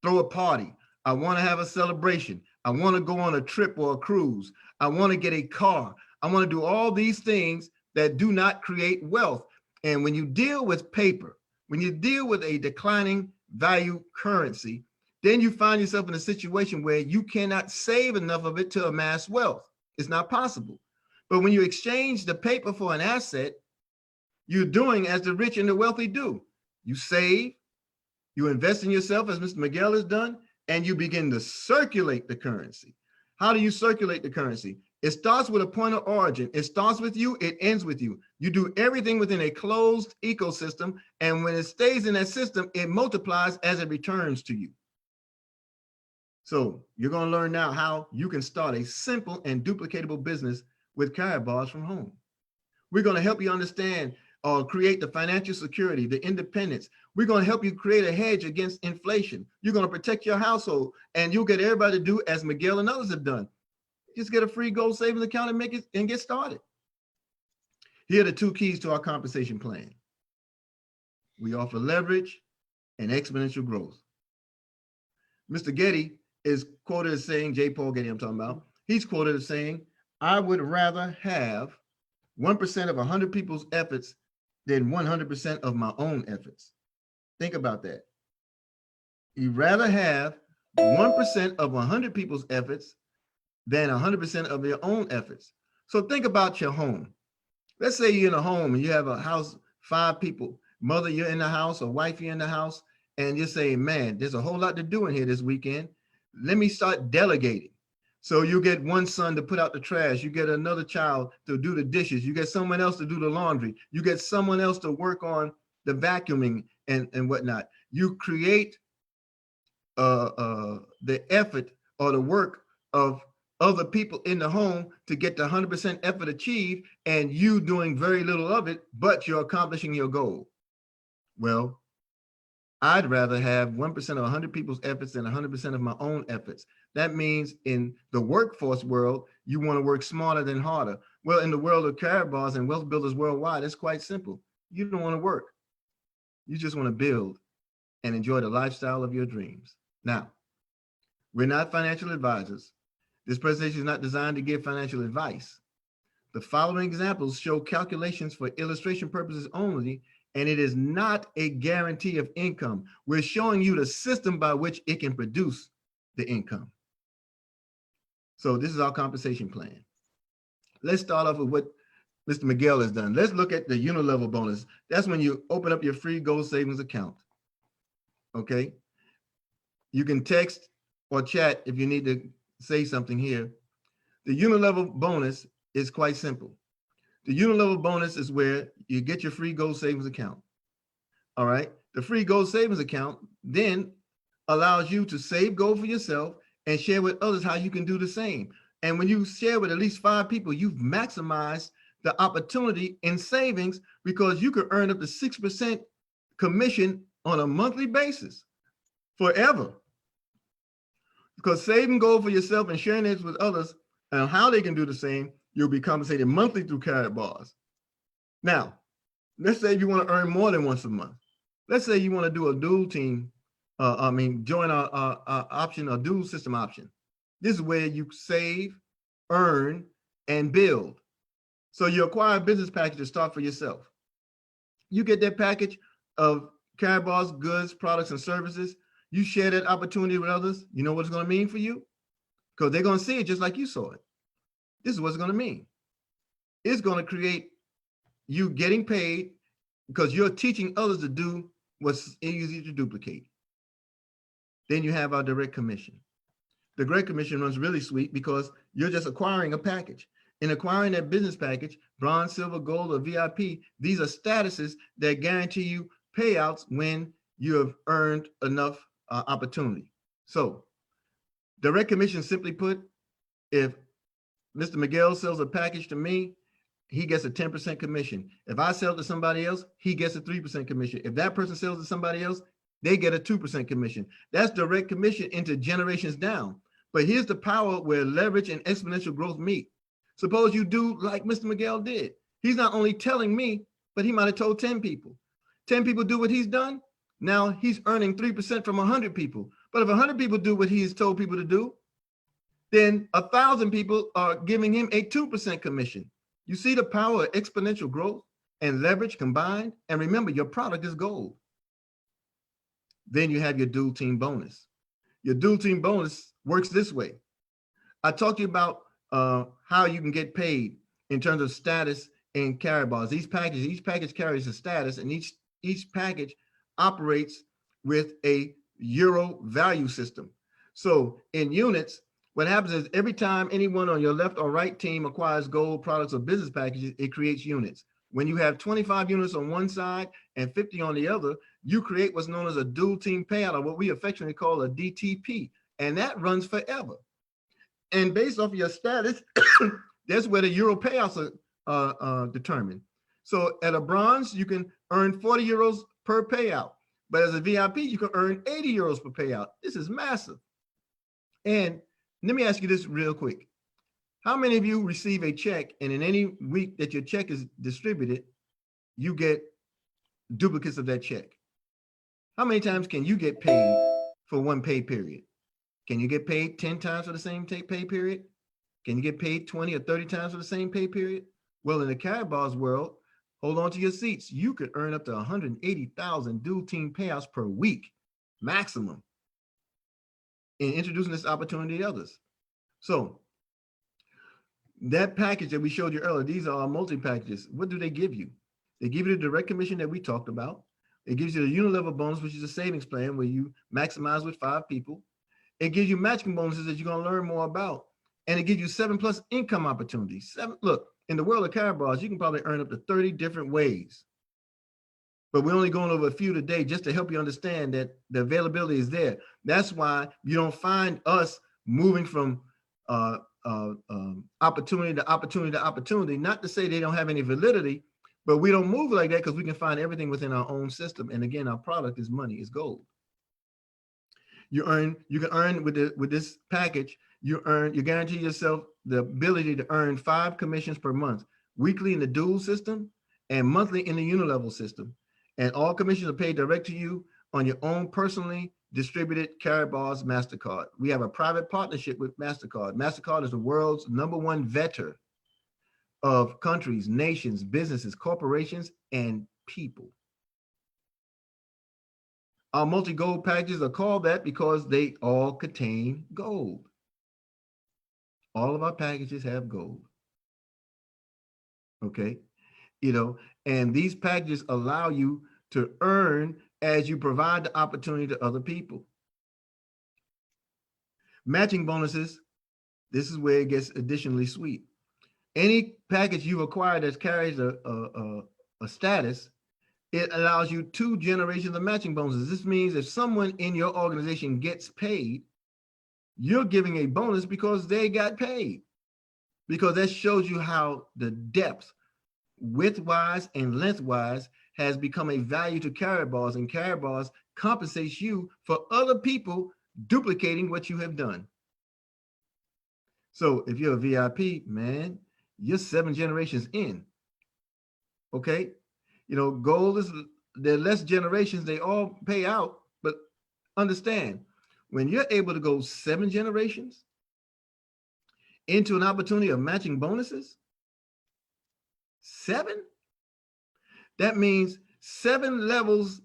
throw a party. I want to have a celebration. I want to go on a trip or a cruise. I want to get a car. I want to do all these things that do not create wealth. And when you deal with paper, when you deal with a declining value currency, then you find yourself in a situation where you cannot save enough of it to amass wealth. It's not possible. But when you exchange the paper for an asset, you're doing as the rich and the wealthy do. You save, you invest in yourself, as Mr. Miguel has done, and you begin to circulate the currency. How do you circulate the currency? It starts with a point of origin. It starts with you, it ends with you. You do everything within a closed ecosystem, and when it stays in that system, it multiplies as it returns to you. So you're going to learn now how you can start a simple and duplicatable business with carrot bars from home. We're going to help you understand or create the financial security, the independence. We're going to help you create a hedge against inflation. You're going to protect your household, and you'll get everybody to do as Miguel and others have done. Just get a free gold savings account and make it and get started. Here are the two keys to our compensation plan. We offer leverage and exponential growth. Mr. Getty is quoted as saying, J. Paul Getty I'm talking about, he's quoted as saying, I would rather have 1% of 100 people's efforts than 100% of my own efforts. Think about that. You'd rather have 1% of 100 people's efforts than 100% of your own efforts. So think about your home. Let's say you're in a home and you have a house, 5 people, mother, you're in the house, or wife, you're in the house, and you're saying, man, there's a whole lot to do in here this weekend. Let me start delegating. So you get one son to put out the trash. You get another child to do the dishes. You get someone else to do the laundry. You get someone else to work on the vacuuming and whatnot. You create the effort or the work of other people in the home to get the 100% effort achieved, and you doing very little of it, but you're accomplishing your goal. Well, I'd rather have 1% of 100 people's efforts than 100% of my own efforts. That means in the workforce world, you want to work smarter than harder. Well, in the world of carrot bars and wealth builders worldwide, it's quite simple. You don't want to work. You just want to build and enjoy the lifestyle of your dreams. Now, we're not financial advisors. This presentation is not designed to give financial advice. The following examples show calculations for illustration purposes only, and it is not a guarantee of income. We're showing you the system by which it can produce the income. So this is our compensation plan. Let's start off with what Mr. Miguel has done. Let's look at the unilevel bonus. That's when you open up your free gold savings account. Okay. You can text or chat if you need to say something here. The unilevel bonus is quite simple. The unilevel bonus is where you get your free gold savings account. All right. The free gold savings account then allows you to save gold for yourself and share with others how you can do the same. And when you share with at least 5 people, you've maximized the opportunity in savings, because you could earn up to 6% commission on a monthly basis forever. Because saving gold for yourself and sharing it with others and how they can do the same, you'll be compensated monthly through carrot bars. Now, let's say you want to earn more than once a month. Let's say you want to do a dual team, join our option, a dual system option. This is where you save, earn, and build. So you acquire a business package to start for yourself. You get that package of carrot bars, goods, products, and services. You share that opportunity with others. You know what it's going to mean for you? Because they're going to see it just like you saw it. This is what it's going to mean. It's going to create you getting paid because you're teaching others to do what's easy to duplicate. Then you have our direct commission. The direct commission runs really sweet because you're just acquiring a package. In acquiring that business package, bronze, silver, gold, or VIP, these are statuses that guarantee you payouts when you have earned enough opportunity. So Direct commission, simply put, if Mr. Miguel sells a package to me, he gets a 10% commission. If I sell to somebody else, he gets a 3% commission. If that person sells to somebody else, they get a 2% commission. That's direct commission into generations down. But here's the power where leverage and exponential growth meet. Suppose you do like Mr. Miguel did. He's not only telling me, but he might have told 10 people. 10 people do what he's done. Now he's earning 3% from 100 people. But if 100 people do what he's told people to do, then 1,000 people are giving him a 2% commission. You see the power of exponential growth and leverage combined? And remember, your product is gold. Then you have your dual team bonus. Your dual team bonus works this way. I talked to you about how you can get paid in terms of status and carry bars. Each package carries a status, and each package operates with a euro value system. So in units, what happens is every time anyone on your left or right team acquires gold products or business packages, it creates units. When you have 25 units on one side and 50 on the other, you create what's known as a dual team payout, or what we affectionately call a DTP, and that runs forever. And based off of your status, that's where the euro payouts are determined. So at a bronze, you can earn 40 euros per payout, but as a VIP, you can earn 80 euros per payout. This is massive. And let me ask you this real quick. How many of you receive a check, and in any week that your check is distributed, you get duplicates of that check? How many times can you get paid for one pay period? Can you get paid 10 times for the same pay period? Can you get paid 20 or 30 times for the same pay period? Well, in the carry bars world, hold on to your seats. You could earn up to 180,000 dual team payouts per week, maximum, in introducing this opportunity to others. So that package that we showed you earlier, these are our multi-packages. What do they give you? They give you the direct commission that we talked about. It gives you the unit-level bonus, which is a savings plan where you maximize with 5 people. It gives you matching bonuses that you're going to learn more about. And it gives you 7+ income opportunities. Look, in the world of carry bars, you can probably earn up to 30 different ways. But we're only going over a few today just to help you understand that the availability is there. That's why you don't find us moving from opportunity to opportunity to opportunity. Not to say they don't have any validity, but we don't move like that because we can find everything within our own system. And again, our product is money, is gold. You can earn with this package. You guarantee yourself the ability to earn 5 commissions per month, weekly in the dual system and monthly in the unilevel system. And all commissions are paid direct to you on your own personally distributed carry bars MasterCard. We have a private partnership with MasterCard. MasterCard is the world's #1 vetter of countries, nations, businesses, corporations, and people. Our multi-gold packages are called that because they all contain gold. All of our packages have gold. Okay, and these packages allow you to earn as you provide the opportunity to other people. Matching bonuses, this is where it gets additionally sweet. Any package you've acquired that carries a status, it allows you 2 generations of matching bonuses. This means if someone in your organization gets paid, you're giving a bonus because they got paid. Because that shows you how the depth, width-wise and length-wise, has become a value to carry bars, and carry bars compensates you for other people duplicating what you have done. So if you're a VIP, man, you're 7 generations in. Okay? Gold is, there are less generations, they all pay out, but understand, when you're able to go 7 generations into an opportunity of matching bonuses, 7, that means 7 levels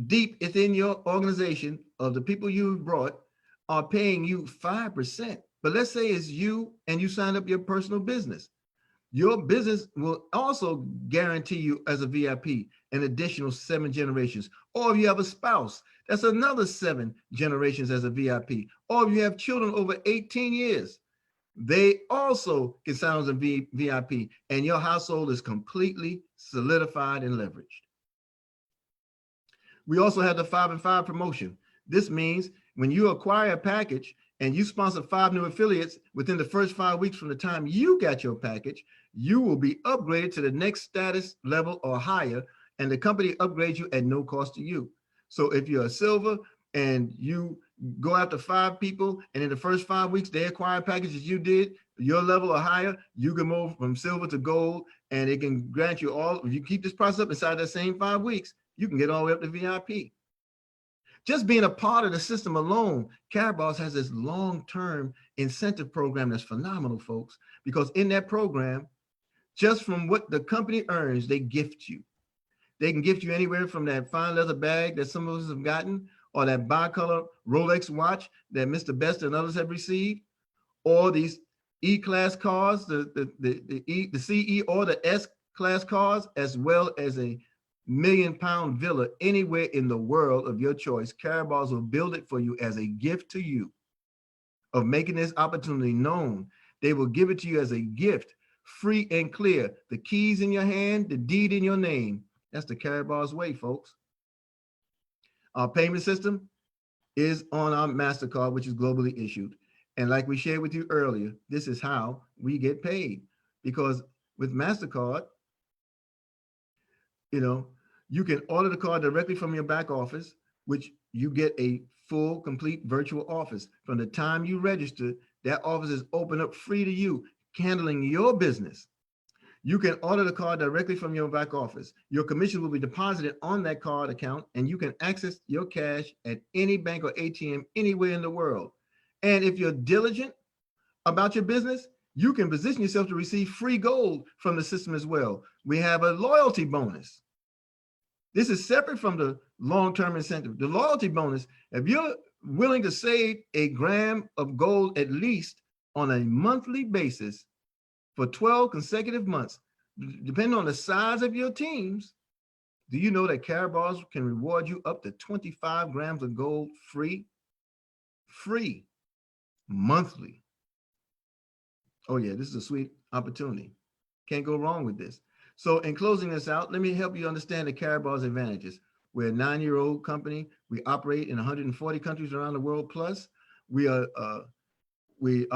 deep within your organization of the people you brought are paying you 5%. But let's say it's you and you signed up your personal business. Your business will also guarantee you as a VIP an additional 7 generations. Or if you have a spouse, that's another 7 generations as a VIP. Or if you have children over 18 years, they also can sign as a VIP, and your household is completely solidified and leveraged. We also have the 5 and 5 promotion. This means when you acquire a package and you sponsor 5 new affiliates within the first 5 weeks from the time you got your package, you will be upgraded to the next status level or higher, and the company upgrades you at no cost to you. So if you're a silver and you go after 5 people, and in the first 5 weeks they acquire packages you did, your level or higher, you can move from silver to gold, and it can grant you all. If you keep this process up inside that same 5 weeks, you can get all the way up to VIP. Just being a part of the system alone, Caraballs has this long-term incentive program that's phenomenal, folks, because in that program, just from what the company earns, they gift you. They can gift you anywhere from that fine leather bag that some of us have gotten, or that bicolor Rolex watch that Mr. Best and others have received, or these E-class cars, the CE or the S-class cars, as well as a million-pound villa anywhere in the world of your choice. Caraballs will build it for you as a gift to you of making this opportunity known. They will give it to you as a gift, free and clear. The keys in your hand, the deed in your name. That's the Caraballs way, folks. Our payment system is on our MasterCard, which is globally issued. And like we shared with you earlier, this is how we get paid. Because with MasterCard, you can order the card directly from your back office, which you get a full, complete virtual office. From the time you register, that office is open up free to you, handling your business. You can order the card directly from your back office. Your commission will be deposited on that card account, and you can access your cash at any bank or ATM anywhere in the world. And if you're diligent about your business, you can position yourself to receive free gold from the system as well. We have a loyalty bonus. This is separate from the long-term incentive. The loyalty bonus, if you're willing to save a gram of gold at least on a monthly basis for 12 consecutive months, depending on the size of your teams, do you know that Caraballs can reward you up to 25 grams of gold free monthly? Oh yeah, this is a sweet opportunity. Can't go wrong with this. So in closing this out, let me help you understand the Caraballs advantages. We're a 9-year-old company. We operate in 140 countries around the world plus. Our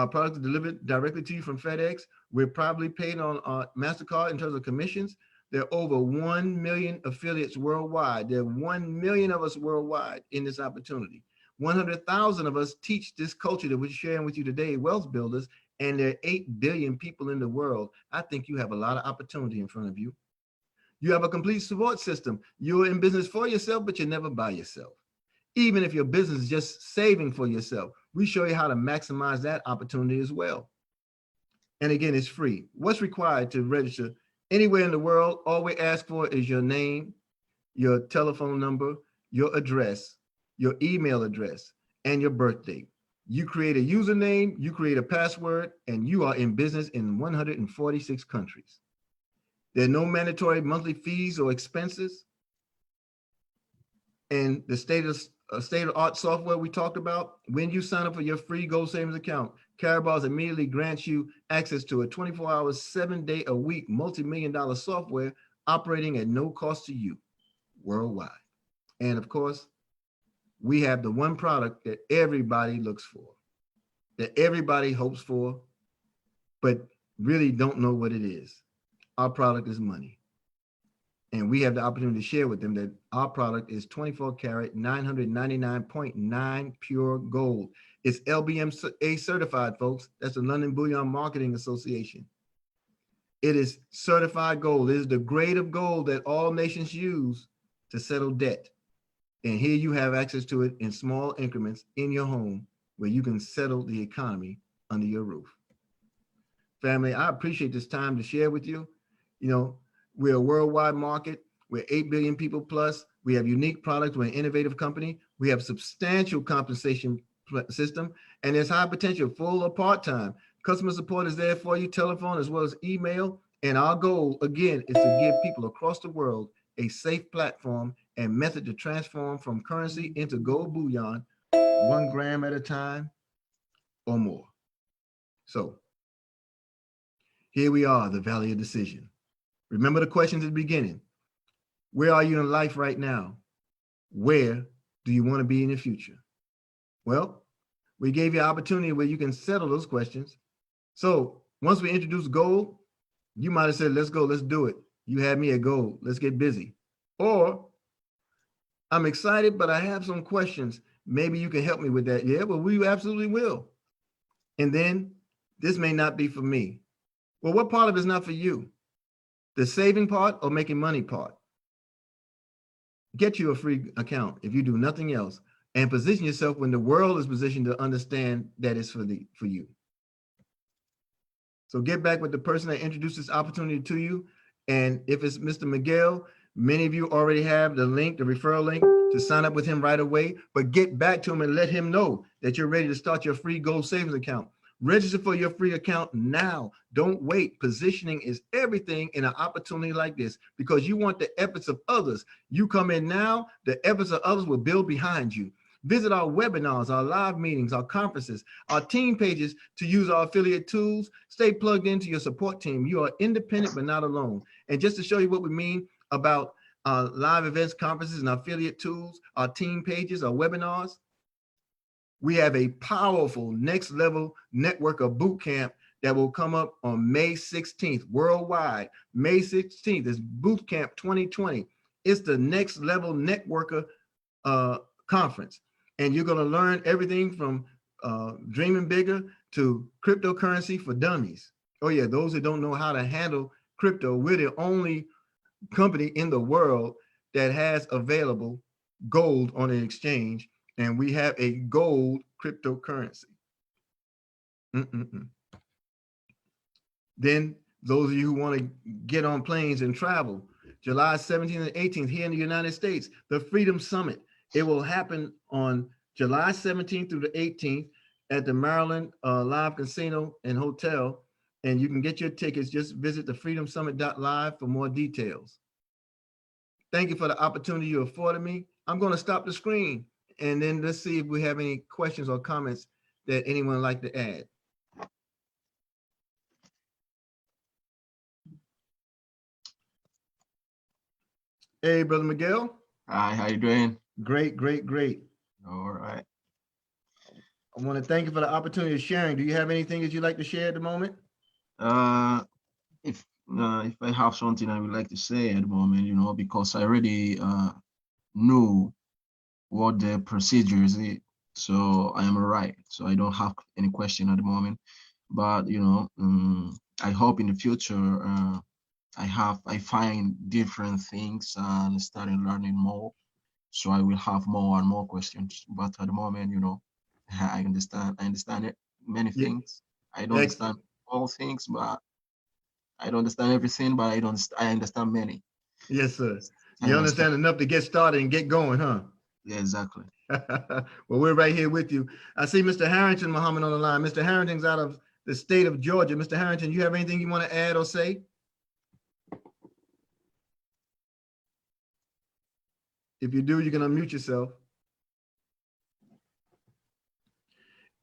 products are delivered directly to you from FedEx. We're probably paid on MasterCard in terms of commissions. There are over 1 million affiliates worldwide. There are 1 million of us worldwide in this opportunity. 100,000 of us teach this culture that we're sharing with you today, Wealth Builders, and there are 8 billion people in the world. I think you have a lot of opportunity in front of you. You have a complete support system. You're in business for yourself, but you're never by yourself. Even if your business is just saving for yourself, we show you how to maximize that opportunity as well. And again, it's free. What's required to register anywhere in the world? All we ask for is your name, your telephone number, your address, your email address, and your birthday. You create a username, you create a password, and you are in business in 146 countries. There are no mandatory monthly fees or expenses. And the state-of-the-art software we talked about, when you sign up for your free gold savings account, Caraballs immediately grants you access to a 24-hour, 7-day-a-week, multi-million-dollar software operating at no cost to you worldwide. And of course, we have the one product that everybody looks for, that everybody hopes for, but really don't know what it is. Our product is money. And we have the opportunity to share with them that our product is 24 karat, 999.9 pure gold. It's LBMA certified, folks. That's the London Bullion Marketing Association. It is certified gold. It is the grade of gold that all nations use to settle debt. And here you have access to it in small increments in your home where you can settle the economy under your roof. Family, I appreciate this time to share with you. We're a worldwide market. We're 8 billion people plus. We have unique products. We're an innovative company. We have substantial compensation system, and there's high potential, full or part-time. Customer support is there for you, telephone as well as email. And our goal, again, is to give people across the world a safe platform and method to transform from currency into gold bullion, 1 gram at a time or more. So here we are, the Valley of Decision. Remember the questions at the beginning. Where are you in life right now? Where do you want to be in the future? Well, We gave you an opportunity where you can settle those questions. So once we introduce gold, you might have said, let's go, let's do it. You had me at gold, let's get busy. Or I'm excited, but I have some questions. Maybe you can help me with that. Yeah, well, we absolutely will. And then this may not be for me. Well, what part of it is not for you? The saving part or making money part? Get you a free account if you do nothing else, and position yourself when the world is positioned to understand that it's for you. So get back with the person that introduced this opportunity to you. And if it's Mr. Miguel, many of you already have the link, the referral link to sign up with him right away, but get back to him and let him know that you're ready to start your free gold savings account. Register for your free account now. Don't wait. Positioning is everything in an opportunity like this, because you want the efforts of others. You come in now, the efforts of others will build behind you. Visit our webinars, our live meetings, our conferences, our team pages to use our affiliate tools. Stay plugged into your support team. You are independent but not alone. And just to show you what we mean about live events, conferences, and affiliate tools, our team pages, our webinars, we have a powerful next level network of boot camp that will come up on May 16th worldwide. May 16th is Boot Camp 2020. It's the next level networker conference. And you're going to learn everything from dreaming bigger to cryptocurrency for dummies. Oh yeah, those who don't know how to handle crypto, we're the only company in the world that has available gold on an exchange, and we have a gold cryptocurrency. Then those of you who want to get on planes and travel, July 17th and 18th here in the United States, the Freedom Summit. It will happen on July 17th through the 18th at the Maryland Live Casino and Hotel. And you can get your tickets. Just visit thefreedomsummit.live for more details. Thank you for the opportunity you afforded me. I'm going to stop the screen, and then let's see if we have any questions or comments that anyone would like to add. Hey, Brother Miguel. Hi, how you doing? Great, great, great. All right. I want to thank you for the opportunity of sharing. Do you have anything that you'd like to share at the moment? If I have something I would like to say at the moment, you know, because I already know what the procedure is, so I am all right. So I don't have any question at the moment. But you know, I hope in the future I find different things and starting learning more. So I will have more and more questions. But at the moment, you know, I understand it, many Yeah. things. I don't understand all things, but I don't understand everything, but I understand many. Yes, sir. I You understand enough to get started and get going, huh? Yeah, exactly. Well, we're right here with you. I see Mr. Harrington Muhammad on the line. Mr. Harrington's out of the state of Georgia. Mr. Harrington, you have anything you want to add or say? If you do, you can unmute yourself.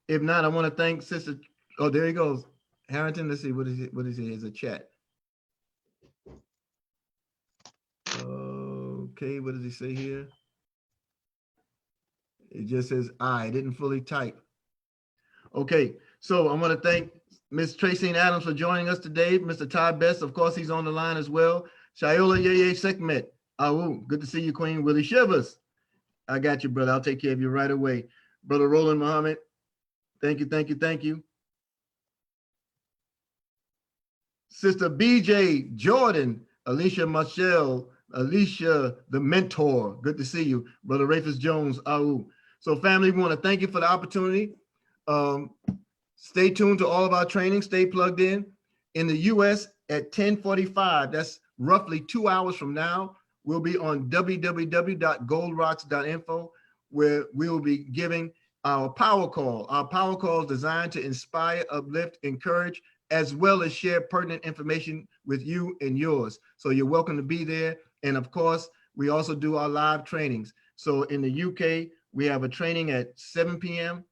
If not, I want to thank Sister. Oh, there he goes. Harrington, let's see. What is it? What is it? It's a chat. Okay, what does he say here? It just says I didn't fully type. Okay, so I want to thank Ms. Tracy Adams for joining us today. Mr. Todd Best, of course, he's on the line as well. Shayola Yeye Sekmet. Good to see you, Queen. Willie Shivers. I got you, brother. I'll take care of you right away. Brother Roland Muhammad. Thank you, thank you, thank you. Sister BJ Jordan, Alicia Michelle, Alicia the mentor. Good to see you. Brother Rafus Jones. So family, we want to thank you for the opportunity. Stay tuned to all of our training. Stay plugged in. In the US at 10:45, that's roughly 2 hours from now, we'll be on www.goldrocks.info, where we will be giving our power call. Our power call is designed to inspire, uplift, encourage, as well as share pertinent information with you and yours. So you're welcome to be there. And of course, we also do our live trainings. So in the UK, we have a training at 7 p.m.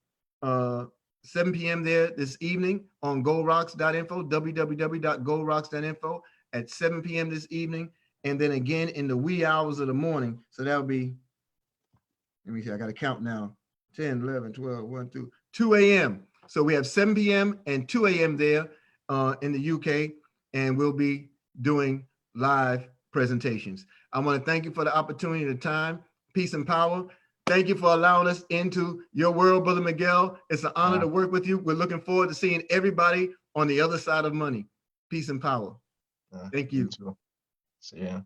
7 p.m. there this evening on goldrocks.info, www.goldrocks.info at 7 p.m. this evening. And then again in the wee hours of the morning. So that'll be, let me see, I got to count now. 10, 11, 12, 1, 2, 2 a.m. So we have 7 p.m. and 2 a.m. there in the UK, and we'll be doing live presentations. I want to thank you for the opportunity, the time, peace and power. Thank you for allowing us into your world, Brother Miguel. It's an honor to work with you. We're looking forward to seeing everybody on the other side of money. Peace and power. Thank you. So, yeah.